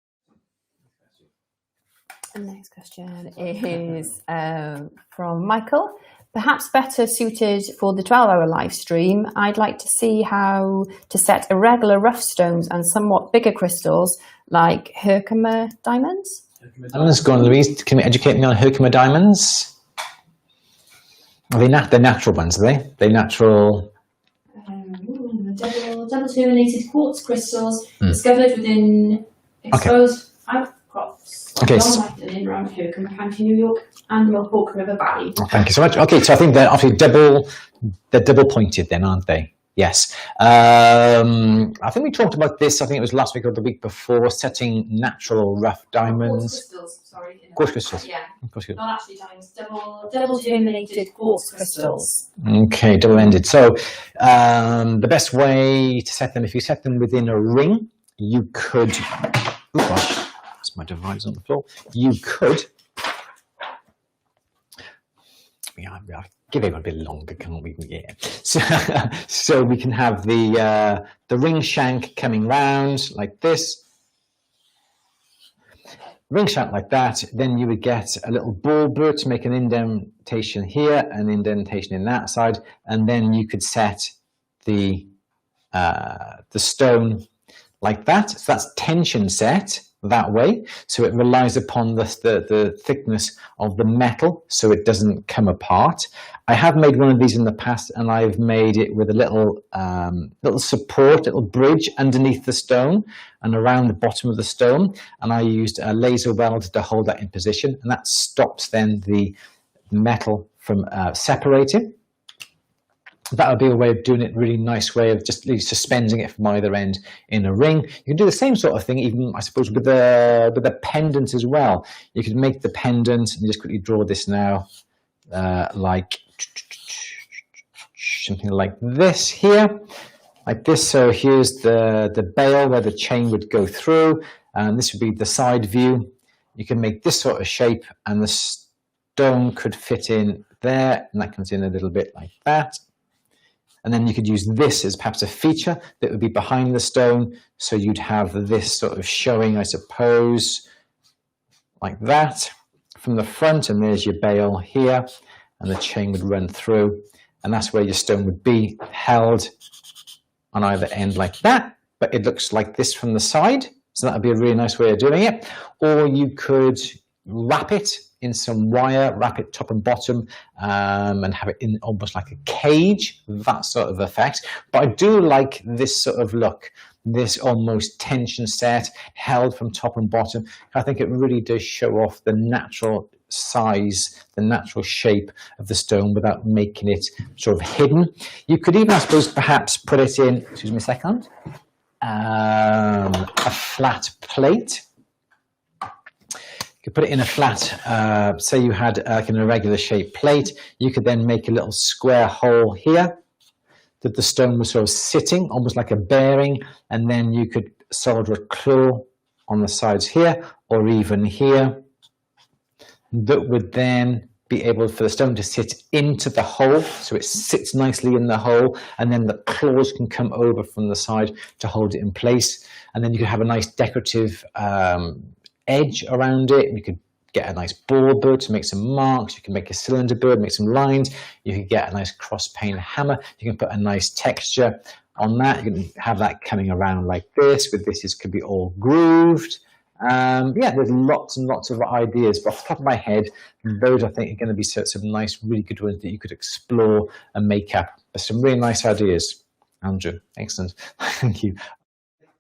The next question is from Michael. Perhaps better suited for the 12-hour live stream, I'd like to see how to set irregular rough stones and somewhat bigger crystals like Herkimer diamonds. Diamonds, go on, Louise. Can you educate me on Herkimer diamonds? Are they they're natural ones, are they? They're natural. Double terminated quartz crystals discovered within exposed outcrops around Herkimer County, New York, and the Hawk River Valley. Thank you so much. Okay, so I think they're obviously double pointed then, aren't they? Yes. I think we talked about this, I think it was last week or the week before, setting natural rough diamonds. Quartz crystals, sorry. Quartz crystals. Yeah. Quartz crystals. Not actually diamonds, Double germinated quartz crystals. Okay, double-ended. So the best way to set them, if you set them within a ring, you could, oh gosh, that's my device on the floor. You could, yeah, give it a bit longer, can't we? Yeah. So we can have the ring shank coming round like this. Ring shank like that. Then you would get a little ball bit to make an indentation here, an indentation in that side, and then you could set the stone like that. So that's tension set that way. So it relies upon the thickness of the metal so it doesn't come apart. I have made one of these in the past, and I've made it with a little support, little bridge underneath the stone and around the bottom of the stone. And I used a laser weld to hold that in position, and that stops then the metal from separating. That would be a way of doing it, really nice way of just suspending it from either end in a ring. You can do the same sort of thing, even I suppose with the pendant as well. You could make the pendant, and just quickly draw this now, like something like this here, like this. So here's the bail where the chain would go through, and this would be the side view. You can make this sort of shape, and the stone could fit in there, and that comes in a little bit like that. And then you could use this as perhaps a feature that would be behind the stone. So you'd have this sort of showing, I suppose, like that from the front. And there's your bail here, and the chain would run through. And that's where your stone would be held on either end like that. But it looks like this from the side. So that would be a really nice way of doing it. Or you could wrap it in some wire, wrap it top and bottom, and have it in almost like a cage, that sort of effect. But I do like this sort of look, this almost tension set held from top and bottom. I think it really does show off the natural size, the natural shape of the stone without making it sort of hidden. You could even, I suppose, perhaps put it in, excuse me a second, a flat plate. You could put it in a flat, say you had like an irregular shaped plate. You could then make a little square hole here that the stone was sort of sitting, almost like a bearing, and then you could solder a claw on the sides here, or even here, that would then be able for the stone to sit into the hole, so it sits nicely in the hole, and then the claws can come over from the side to hold it in place. And then you could have a nice decorative edge around it. You could get a nice ball bird to make some marks. You can make a cylinder bird, make some lines. You could get a nice cross pane hammer. You can put a nice texture on that. You can have that coming around like this. With this, it could be all grooved. Yeah, there's lots and lots of ideas, but off the top of my head, those I think are going to be some nice, really good ones that you could explore and make up. There's some really nice ideas. Andrew, excellent. Thank you.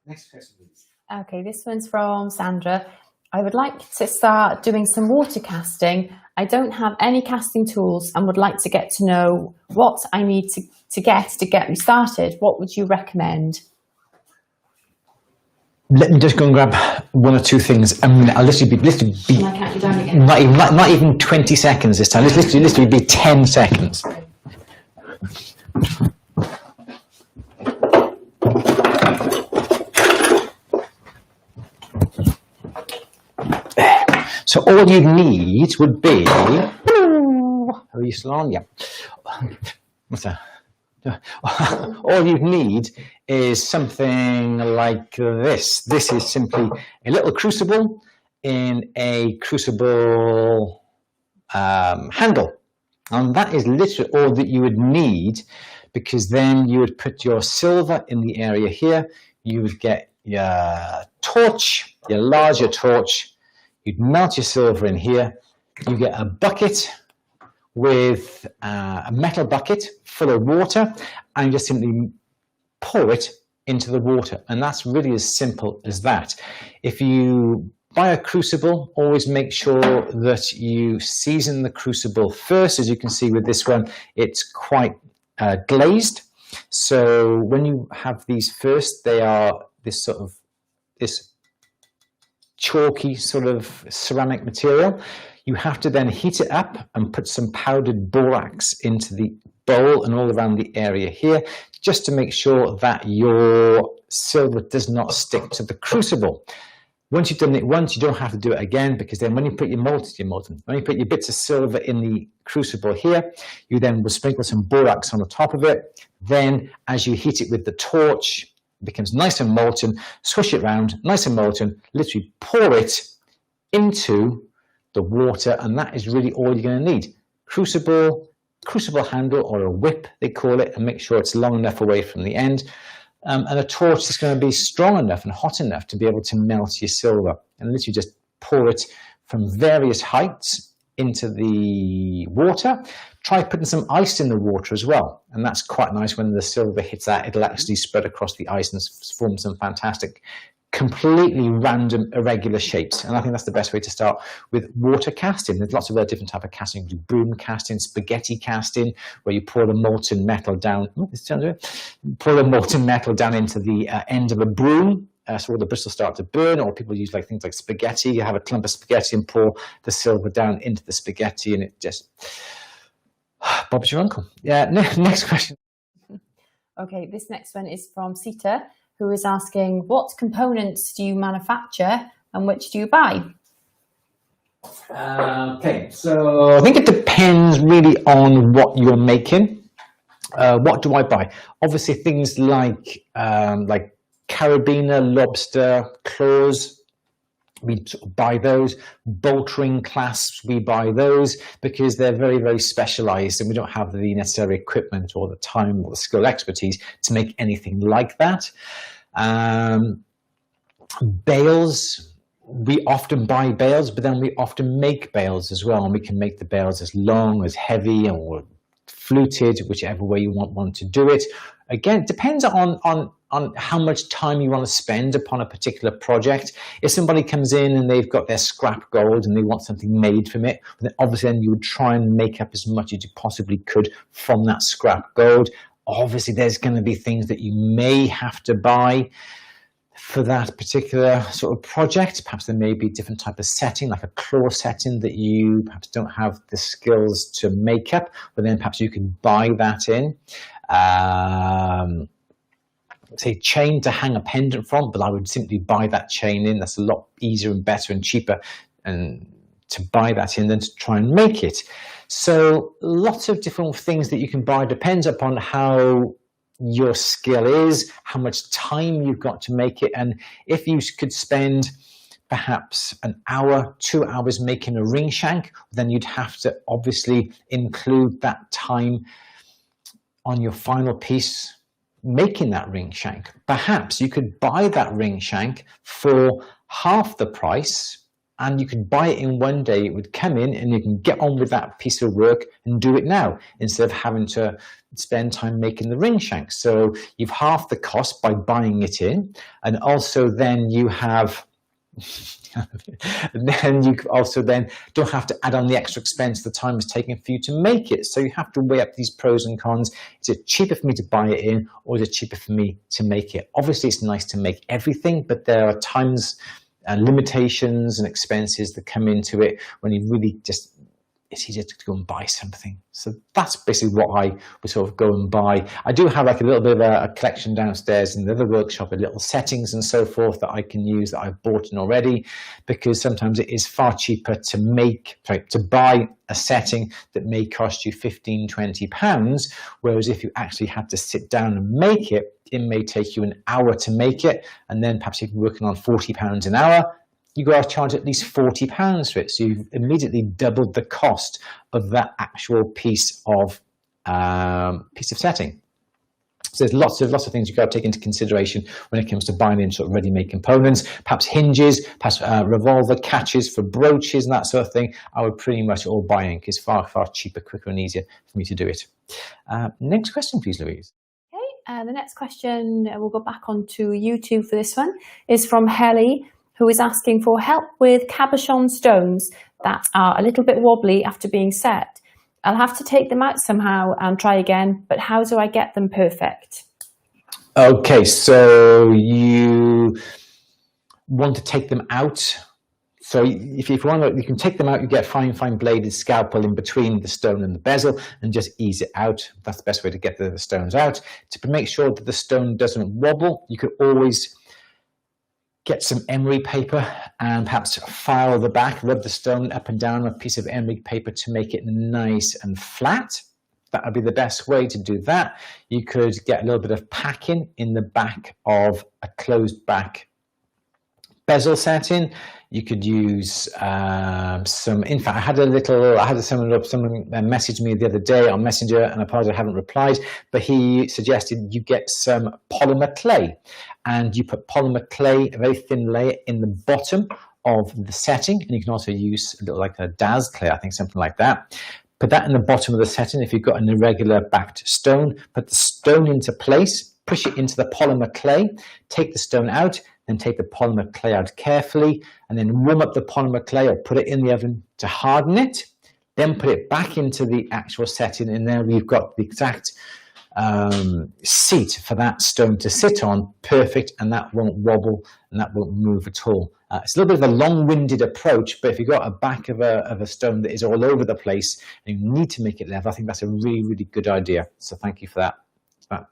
Next question, please. Okay, this one's from Sandra. I would like to start doing some water casting. I don't have any casting tools and would like to get to know what I need to get me started. What would you recommend? Let me just go and grab one or two things. I mean, I'll literally be Shall I count you down again? not even 20 seconds this time. Let's literally be 10 seconds. So all you need would be, are you still on? Yeah. What's that? All you need is something like this. This is simply a little crucible in a crucible handle. And that is literally all that you would need, because then you would put your silver in the area here. You would get your torch, your larger torch. You'd melt your silver in here. You get a bucket with a metal bucket full of water, and you just simply pour it into the water. And that's really as simple as that. If you buy a crucible, always make sure that you season the crucible first. As you can see with this one, it's quite glazed. So when you have these first, they are this chalky sort of ceramic material. You have to then heat it up and put some powdered borax into the bowl and all around the area here, just to make sure that your silver does not stick to the crucible. Once you've done it once, you don't have to do it again, because then when you put when you put your bits of silver in the crucible here, you then will sprinkle some borax on the top of it. Then as you heat it with the torch, it becomes nice and molten, swish it around, nice and molten, literally pour it into the water, and that is really all you're going to need. Crucible handle, or a whip they call it, and make sure it's long enough away from the end. And a torch that's going to be strong enough and hot enough to be able to melt your silver. And literally just pour it from various heights into the water. Try putting some ice in the water as well. And that's quite nice. When the silver hits that, it'll actually spread across the ice and form some fantastic, completely random, irregular shapes. And I think that's the best way to start with water casting. There's lots of other different types of casting. You do broom casting, spaghetti casting, where you pour the molten metal down. Pour the molten metal down into the end of a broom, so all the bristles start to burn. Or people use things like spaghetti. You have a clump of spaghetti and pour the silver down into the spaghetti, and it just Bob's your uncle. Yeah. Next question. Okay, this next one is from Sita, who is asking, what components do you manufacture and which do you buy? Okay, so I think it depends really on what you're making. What do I buy? Obviously things like carabiner, lobster, claws, we buy those. Bolt ring clasps, we buy those because they're very, very specialized, and we don't have the necessary equipment or the time or the skill expertise to make anything like that. Bales, we often buy bales, but then we often make bales as well, and we can make the bales as long, as heavy, or fluted, whichever way you want to do it. Again, it depends on how much time you want to spend upon a particular project. If somebody comes in and they've got their scrap gold and they want something made from it, then obviously then you would try and make up as much as you possibly could from that scrap gold. Obviously there's going to be things that you may have to buy for that particular sort of project. Perhaps there may be a different type of setting, like a claw setting, that you perhaps don't have the skills to make up, but then perhaps you can buy that in. Say chain to hang a pendant from, but I would simply buy that chain in. That's a lot easier and better and cheaper and to buy that in than to try and make it. So lots of different things that you can buy, depends upon how your skill is, how much time you've got to make it. And if you could spend perhaps an hour, 2 hours making a ring shank, then you'd have to obviously include that time on your final piece making that ring shank. Perhaps you could buy that ring shank for half the price, and you could buy it in one day. It would come in and you can get on with that piece of work and do it now, instead of having to spend time making the ring shank. So you've halved the cost by buying it in, and also then you have then you also then don't have to add on the extra expense the time it's taking for you to make it. So you have to weigh up these pros and cons. Is it cheaper for me to buy it in, or is it cheaper for me to make it? Obviously it's nice to make everything, but there are times and limitations and expenses that come into it when you really just, it's easier to go and buy something. So that's basically what I would sort of go and buy. I do have like a little bit of a collection downstairs in the other workshop of little settings and so forth that I can use that I've bought in already, because sometimes it is far cheaper to buy a setting that may cost you £15–20, whereas if you actually had to sit down and make it, it may take you an hour to make it, and then perhaps if you're working on £40 an hour, you got to charge at least £40 for it. So you've immediately doubled the cost of that actual piece of setting. So there's lots of things you've got to take into consideration when it comes to buying in sort of ready-made components. Perhaps hinges, perhaps revolver catches for brooches and that sort of thing. I would pretty much all buy in, because it's far, far cheaper, quicker and easier for me to do it. Next question, please, Louise. The next question, we'll go back onto YouTube for this one, is from Helly, who is asking for help with cabochon stones that are a little bit wobbly after being set. I'll have to take them out somehow and try again, but how do I get them perfect? Okay, so you want to take them out. So if you want to, you can take them out, you get a fine bladed scalpel in between the stone and the bezel and just ease it out. That's the best way to get the stones out. To make sure that the stone doesn't wobble, you could always get some emery paper and perhaps file the back, rub the stone up and down on a piece of emery paper to make it nice and flat. That would be the best way to do that. You could get a little bit of packing in the back of a closed back bezel setting. You could use some, in fact, someone messaged me the other day on Messenger, and I apologize I haven't replied, but he suggested you get some polymer clay, and you put polymer clay, a very thin layer, in the bottom of the setting, and you can also use a little like a Daz clay, I think, something like that. Put that in the bottom of the setting. If you've got an irregular backed stone, put the stone into place, push it into the polymer clay, take the stone out, then take the polymer clay out carefully, and then warm up the polymer clay or put it in the oven to harden it. Then put it back into the actual setting, and there we've got the exact seat for that stone to sit on, perfect, and that won't wobble and that won't move at all. It's a little bit of a long-winded approach, but if you've got a back of a stone that is all over the place and you need to make it level, I think that's a really good idea. So thank you for that.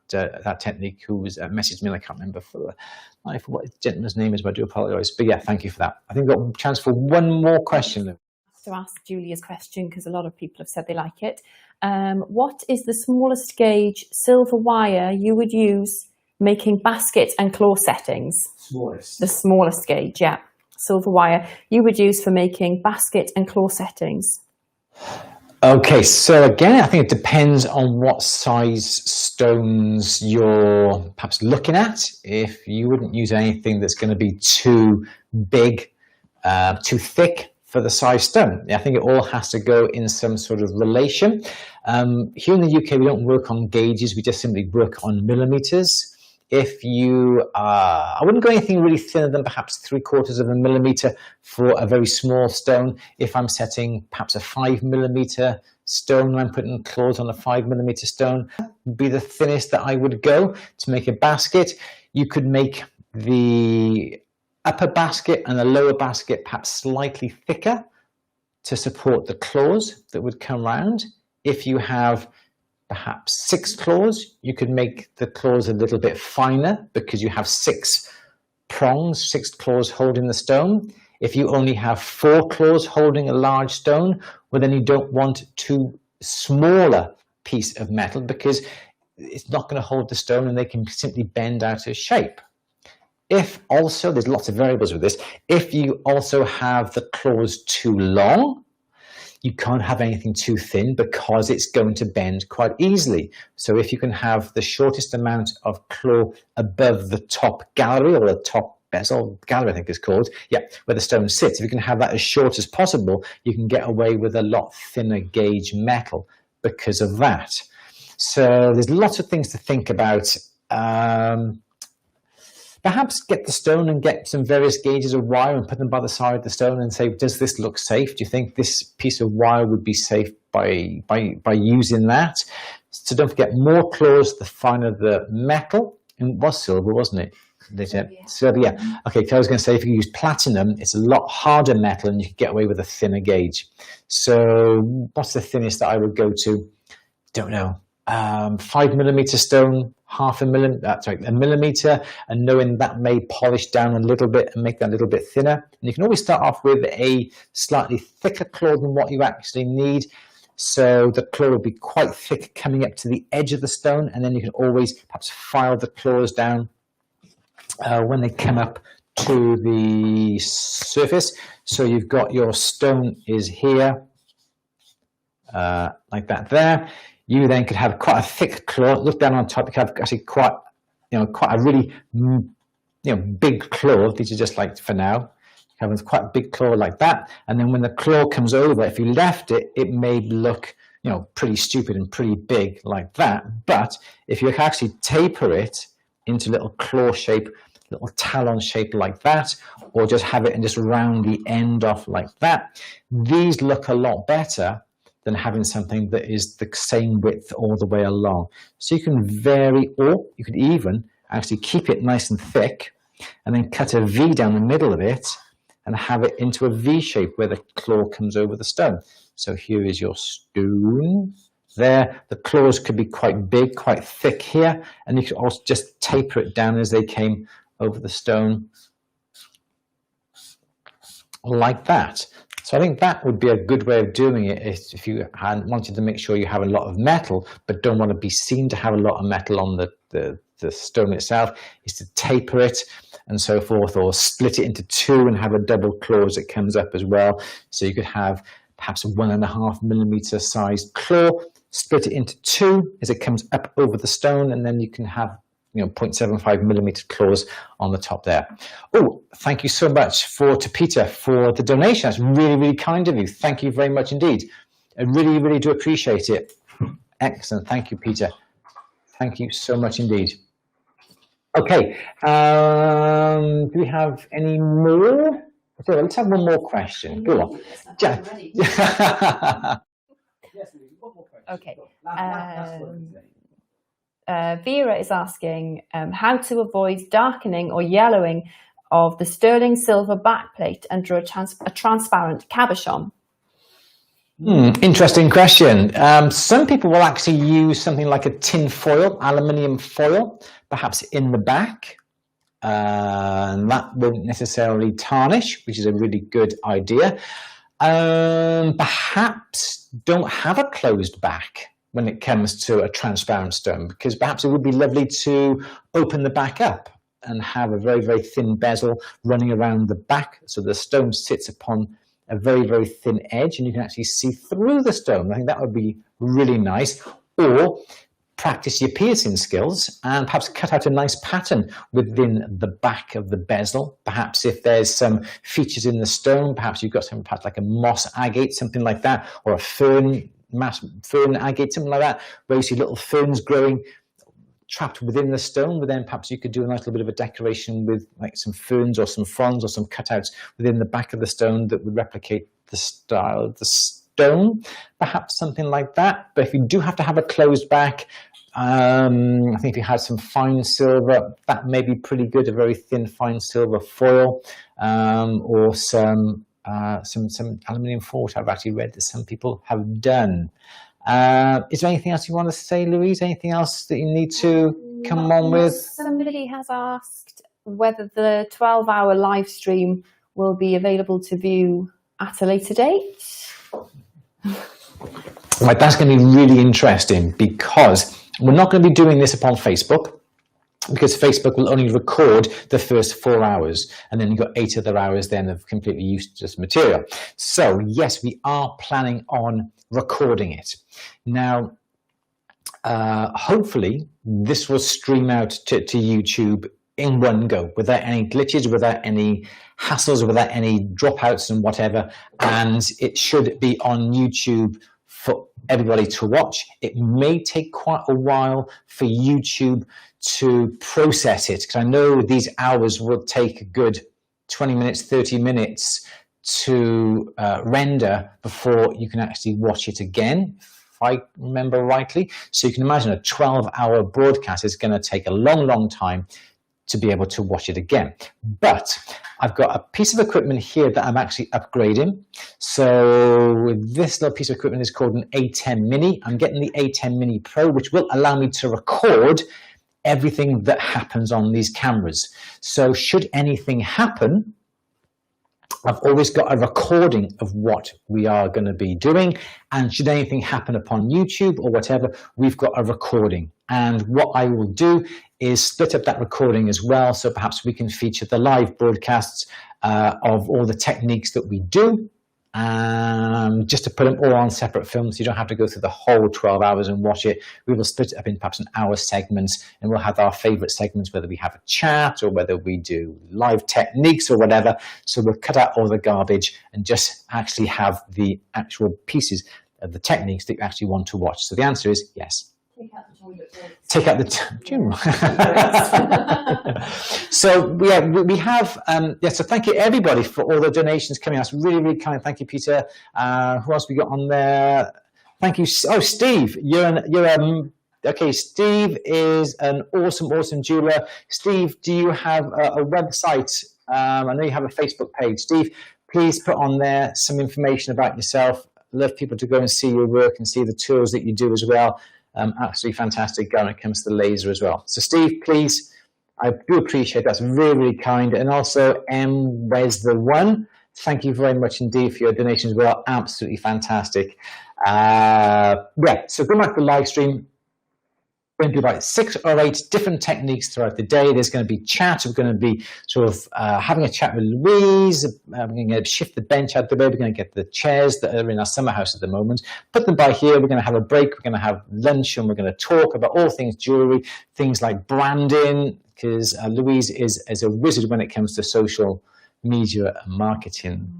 That technique, who was messaged me, and I can't remember for what the gentleman's name is, but I do apologise. But yeah, thank you for that. I think we've got a chance for one more question. To ask Julia's question, because a lot of people have said they like it. What is the smallest gauge silver wire you would use making basket and claw settings? Smallest. The smallest gauge, yeah. Silver wire you would use for making basket and claw settings. Okay, so again, I think it depends on what size stones you're perhaps looking at. If you wouldn't use anything that's going to be too big, too thick for the size stone. I think it all has to go in some sort of relation. Here in the UK, we don't work on gauges, we just simply work on millimeters. If you, I wouldn't go anything really thinner than perhaps 3/4 of a millimeter for a very small stone. If I'm setting perhaps a 5mm stone, when I'm putting claws on a 5mm stone, would be the thinnest that I would go to make a basket. You could make the upper basket and the lower basket perhaps slightly thicker to support the claws that would come round. If you have perhaps 6 claws, you could make the claws a little bit finer because you have 6 prongs, 6 claws holding the stone. If you only have 4 claws holding a large stone, well, then you don't want too smaller piece of metal because it's not going to hold the stone and they can simply bend out of shape. If also, there's lots of variables with this, if you also have the claws too long, you can't have anything too thin because it's going to bend quite easily. So if you can have the shortest amount of claw above the top gallery, or the top bezel, gallery I think it's called, yeah, where the stone sits, if you can have that as short as possible, you can get away with a lot thinner gauge metal because of that. So there's lots of things to think about. Perhaps get the stone and get some various gauges of wire and put them by the side of the stone and say, does this look safe? Do you think this piece of wire would be safe by using that? So don't forget, more claws, the finer the metal. And it was silver, wasn't it? Silver, yeah. Okay, so I was going to say, if you use platinum, it's a lot harder metal and you can get away with a thinner gauge. So what's the thinnest that I would go to? Don't know. 5mm stone, a millimeter, and knowing that may polish down a little bit and make that a little bit thinner. And you can always start off with a slightly thicker claw than what you actually need. So the claw will be quite thick coming up to the edge of the stone, and then you can always perhaps file the claws down when they come up to the surface. So you've got your stone is here, like that there. You then could have quite a thick claw. Look down on top. You could have actually quite a really, big claw. These are just like for now. You have quite a big claw like that. And then when the claw comes over, if you left it, it may look, pretty stupid and pretty big like that. But if you actually taper it into little claw shape, little talon shape like that, or just have it and just round the end off like that, these look a lot better than having something that is the same width all the way along. So you can vary, or you could even actually keep it nice and thick and then cut a V down the middle of it and have it into a V shape where the claw comes over the stone. So here is your stone. There, the claws could be quite big, quite thick here, and you could also just taper it down as they came over the stone like that. So I think that would be a good way of doing it if you wanted to make sure you have a lot of metal, but don't want to be seen to have a lot of metal on the stone itself, is to taper it and so forth, or split it into two and have a double claws that comes up as well. So you could have perhaps a 1.5 millimeter sized claw, split it into two as it comes up over the stone, and then you can have 0.75 millimeter claws on the top there. Oh, thank you so much to Peter for the donation. That's really, really kind of you. Thank you very much indeed. I really, really do appreciate it. Excellent. Thank you, Peter. Thank you so much indeed. Okay. Do we have any more? Okay, let's have one more question. Go on. Jack. Okay. Vera is asking how to avoid darkening or yellowing of the sterling silver backplate under a transparent cabochon. Interesting question. Some people will actually use something like a tin foil, aluminium foil, perhaps in the back. And that won't necessarily tarnish, which is a really good idea. Perhaps don't have a closed back when it comes to a transparent stone, because perhaps it would be lovely to open the back up and have a very, very thin bezel running around the back, so the stone sits upon a very, very thin edge and you can actually see through the stone. I think that would be really nice. Or practice your piercing skills and perhaps cut out a nice pattern within the back of the bezel. Perhaps if there's some features in the stone, perhaps you've got something perhaps like a moss agate, something like that, or a fern agate, something like that, where you see little ferns growing trapped within the stone, but then perhaps you could do a nice little bit of a decoration with like some ferns or some fronds or some cutouts within the back of the stone that would replicate the style of the stone, perhaps something like that. But if you do have to have a closed back, I think if you had some fine silver, that may be pretty good, a very thin fine silver foil, or some aluminium foil, which I've actually read that some people have done. Is there anything else you want to say, Louise? Anything else that you need to come on with? Somebody has asked whether the 12-hour live stream will be available to view at a later date. Right, that's going to be really interesting, because we're not going to be doing this upon Facebook, because Facebook will only record the first 4 hours, and then you've got 8 other hours then of completely useless material. So yes, we are planning on recording it. Now, hopefully this will stream out to YouTube in one go, without any glitches, without any hassles, without any dropouts and whatever, and it should be on YouTube for everybody to watch. It may take quite a while for YouTube to process it, because I know these hours will take a good 20 minutes, 30 minutes to render before you can actually watch it again, if I remember rightly. So you can imagine a 12-hour broadcast is going to take a long, long time to be able to watch it again. But I've got a piece of equipment here that I'm actually upgrading. So this little piece of equipment is called an A10 Mini. I'm getting the A10 Mini Pro, which will allow me to record everything that happens on these cameras. So should anything happen, I've always got a recording of what we are going to be doing, and should anything happen upon YouTube or whatever, we've got a recording. And what I will do is split up that recording as well, so perhaps we can feature the live broadcasts of all the techniques that we do, just to put them all on separate films, so you don't have to go through the whole 12 hours and watch it. We will split it up in perhaps an hour segments, and we'll have our favorite segments, whether we have a chat or whether we do live techniques or whatever. So we'll cut out all the garbage and just actually have the actual pieces of the techniques that you actually want to watch. So the answer is yes. Take out the So yeah, we have so thank you everybody for all the donations coming out. It's really, really kind. Thank you, Peter. Who else we got on there? Thank you. Oh, Steve, okay, Steve is an awesome jeweler. Steve, do you have a website? I know you have a Facebook page. Steve, please put on there some information about yourself. I'd love people to go and see your work and see the tours that you do as well. Absolutely fantastic guy when it comes to the laser as well. So Steve, please, I do appreciate that. That's really, really kind. And also, where's the one? Thank you very much indeed for your donations as well. Absolutely fantastic. So going back to the live stream, we're going to do about 6 or 8 different techniques throughout the day. There's going to be chat. We're going to be sort of having a chat with Louise. We're going to shift the bench out the way. We're going to get the chairs that are in our summer house at the moment, put them by here. We're going to have a break. We're going to have lunch, and we're going to talk about all things jewelry, things like branding, because Louise is a wizard when it comes to social media and marketing.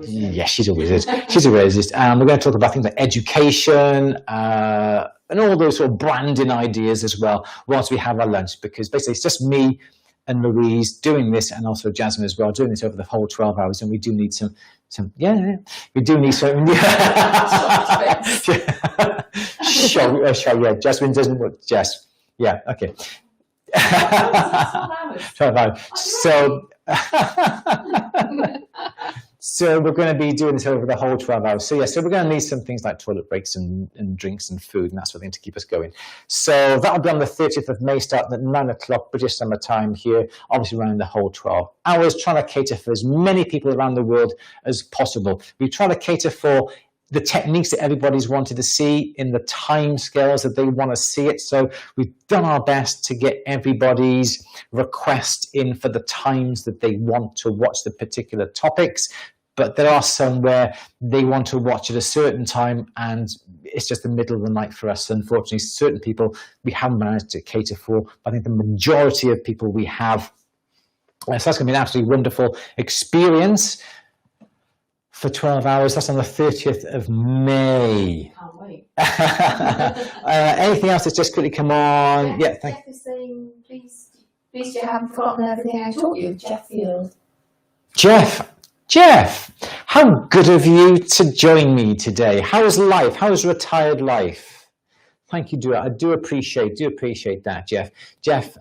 Yeah, she's a wizard. She's a wizard. We're going to talk about things like education and all those sort of branding ideas as well whilst we have our lunch, because basically it's just me and Louise doing this, and also Jasmine as well, doing this over the whole 12 hours. And we do need some we do need some. Yeah, Jasmine doesn't work. Jess. Yeah, okay. 12 hours. So we're going to be doing this over the whole 12 hours. So we're going to need some things like toilet breaks and drinks and food and that sort of thing to keep us going. So that'll be on the 30th of May, starting at 9 o'clock British summer time here, obviously running the whole 12 hours, trying to cater for as many people around the world as possible. We try to cater for the techniques that everybody's wanted to see in the time scales that they want to see it. So we've done our best to get everybody's request in for the times that they want to watch the particular topics. But there are some where they want to watch at a certain time and it's just the middle of the night for us. Unfortunately, certain people we haven't managed to cater for. But I think the majority of people we have. So that's going to be an absolutely wonderful experience. For 12 hours, that's on the 30th of May. Can't wait. Anything else that's just quickly come on? Yeah, Jeff is saying, please, you haven't forgotten everything I taught you, Jeff Field. Jeff, how good of you to join me today. How is life? How is retired life? Thank you, I do appreciate that, Jeff. Jeff,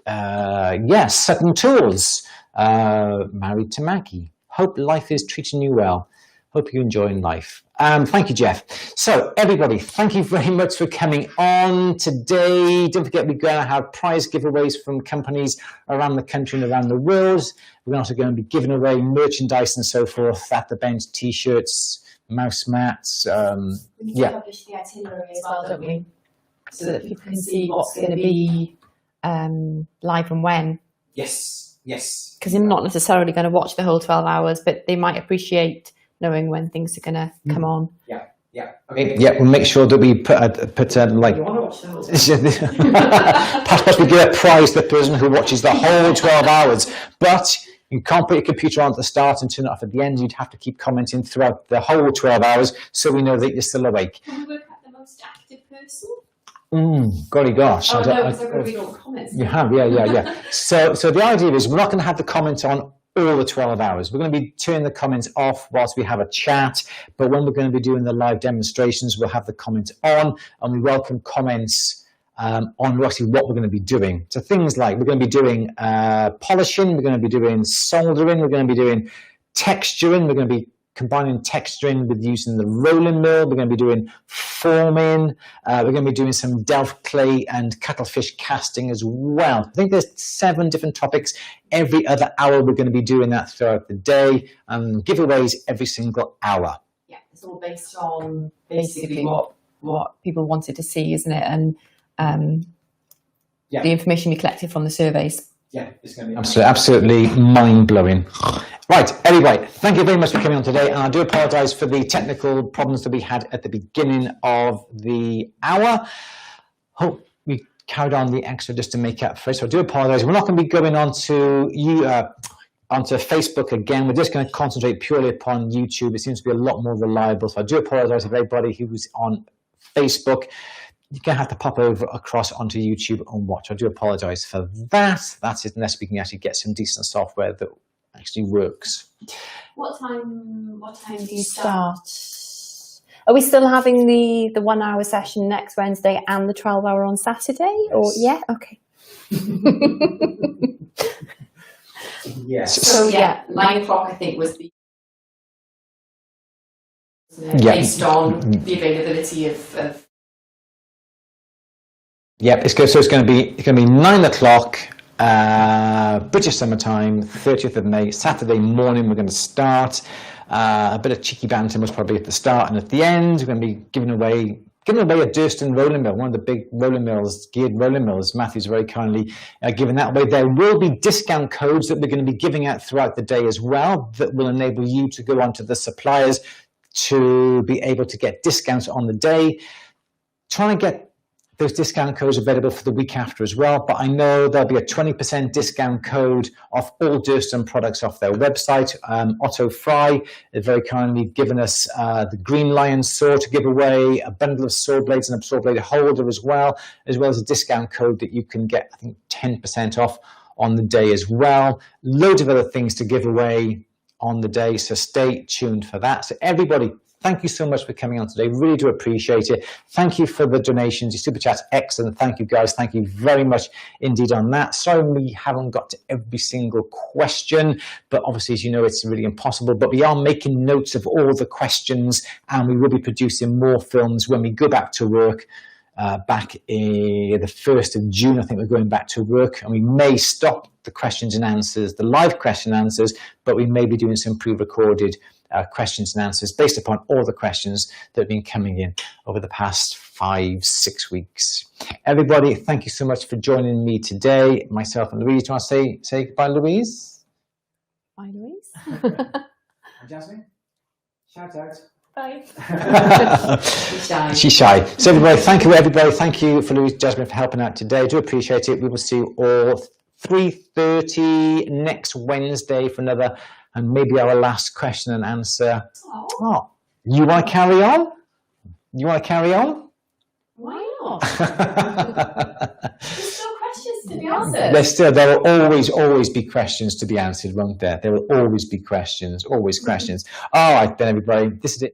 yes, Sutton Tools, married to Maggie. Hope life is treating you well. Hope you're enjoying life. Thank you, Jeff. So everybody, thank you very much for coming on today. Don't forget, we're going to have prize giveaways from companies around the country and around the world. We're also going to be giving away merchandise and so forth at the bench, t-shirts, mouse mats. We need to publish the itinerary as well, don't we? So that people can see what's going to be live and when. Yes. Because they're not necessarily going to watch the whole 12 hours, but they might appreciate knowing when things are going to come on. Yeah. Okay. Yeah, we'll make sure that we put like. You want to watch the whole 12 hours? Perhaps we give a prize to the person who watches the whole 12 hours, but you can't put your computer on at the start and turn it off at the end. You'd have to keep commenting throughout the whole 12 hours so we know that you're still awake. Can we work out the most active person? Golly gosh. Oh, no, because I'm going to read all the comments. You have, yeah. So the idea is we're not going to have the comments on all the 12 hours. We're going to be turning the comments off whilst we have a chat, but when we're going to be doing the live demonstrations, we'll have the comments on, and we welcome comments on actually what we're going to be doing. So things like we're going to be doing polishing, we're going to be doing soldering, we're going to be doing texturing, we're going to be combining texturing with using the rolling mill. We're going to be doing forming. We're going to be doing some Delft clay and cuttlefish casting as well. I think there's 7 different topics. Every other hour we're going to be doing that throughout the day. Giveaways every single hour. Yeah, it's all based on basically What people wanted to see, isn't it? And the information we collected from the surveys. Yeah, it's going to be absolutely mind-blowing. Right, anyway, thank you very much for coming on today, and I do apologise for the technical problems that we had at the beginning of the hour. Hope we carried on the extra just to make up for it, so I do apologise. We're not going to be going on to onto Facebook again. We're just going to concentrate purely upon YouTube. It seems to be a lot more reliable, so I do apologise to everybody who's on Facebook. You're going to have to pop over across onto YouTube and watch. I do apologise for that. That's it, unless we can actually get some decent software that actually works. What time do you start? Are we still having the 1 hour session next Wednesday and the 12-hour on Saturday? Or yeah, okay. Yes. So yeah, 9 o'clock I think was the based on the availability of Yep, it's good. So it's going to be 9 o'clock British summertime, 30th of May, Saturday morning. We're going to start. A bit of cheeky banter was probably at the start and at the end. We're going to be giving away a Durston rolling mill, one of the big rolling mills, geared rolling mills. Matthew's very kindly giving that away. There will be discount codes that we're going to be giving out throughout the day as well that will enable you to go onto the suppliers to be able to get discounts on the day. Trying to get those discount codes available for the week after as well, but I know there'll be a 20% discount code off all Durston products off their website. Otto Fry has very kindly given us the Green Lion saw to give away, a bundle of saw blades and a saw blade holder as well as a discount code that you can get, I think, 10% off on the day as well. Loads of other things to give away on the day, so stay tuned for that. So everybody, thank you so much for coming on today. Really do appreciate it. Thank you for the donations. Your super chat's excellent. Thank you, guys. Thank you very much indeed on that. Sorry we haven't got to every single question, but obviously, as you know, it's really impossible. But we are making notes of all the questions, and we will be producing more films when we go back to work. Back in the 1st of June, I think we're going back to work, and we may stop the questions and answers, the live question and answers, but we may be doing some pre-recorded questions and answers based upon all the questions that have been coming in over the past 5-6 weeks. Everybody, thank you so much for joining me today. Myself and Louise, do you want to say goodbye, Louise? Bye, Louise. Jasmine, shout out. Bye. She's shy. So everybody, thank you, everybody. Thank you for Louise, Jasmine, for helping out today. I do appreciate it. We will see you all 3:30 next Wednesday for another, and maybe our last question and answer. Oh, you want to carry on? You want to carry on? Why not? There's still questions to be answered. There will always be questions to be answered, won't there? There will always be questions, always questions. All right, then, everybody, this is it.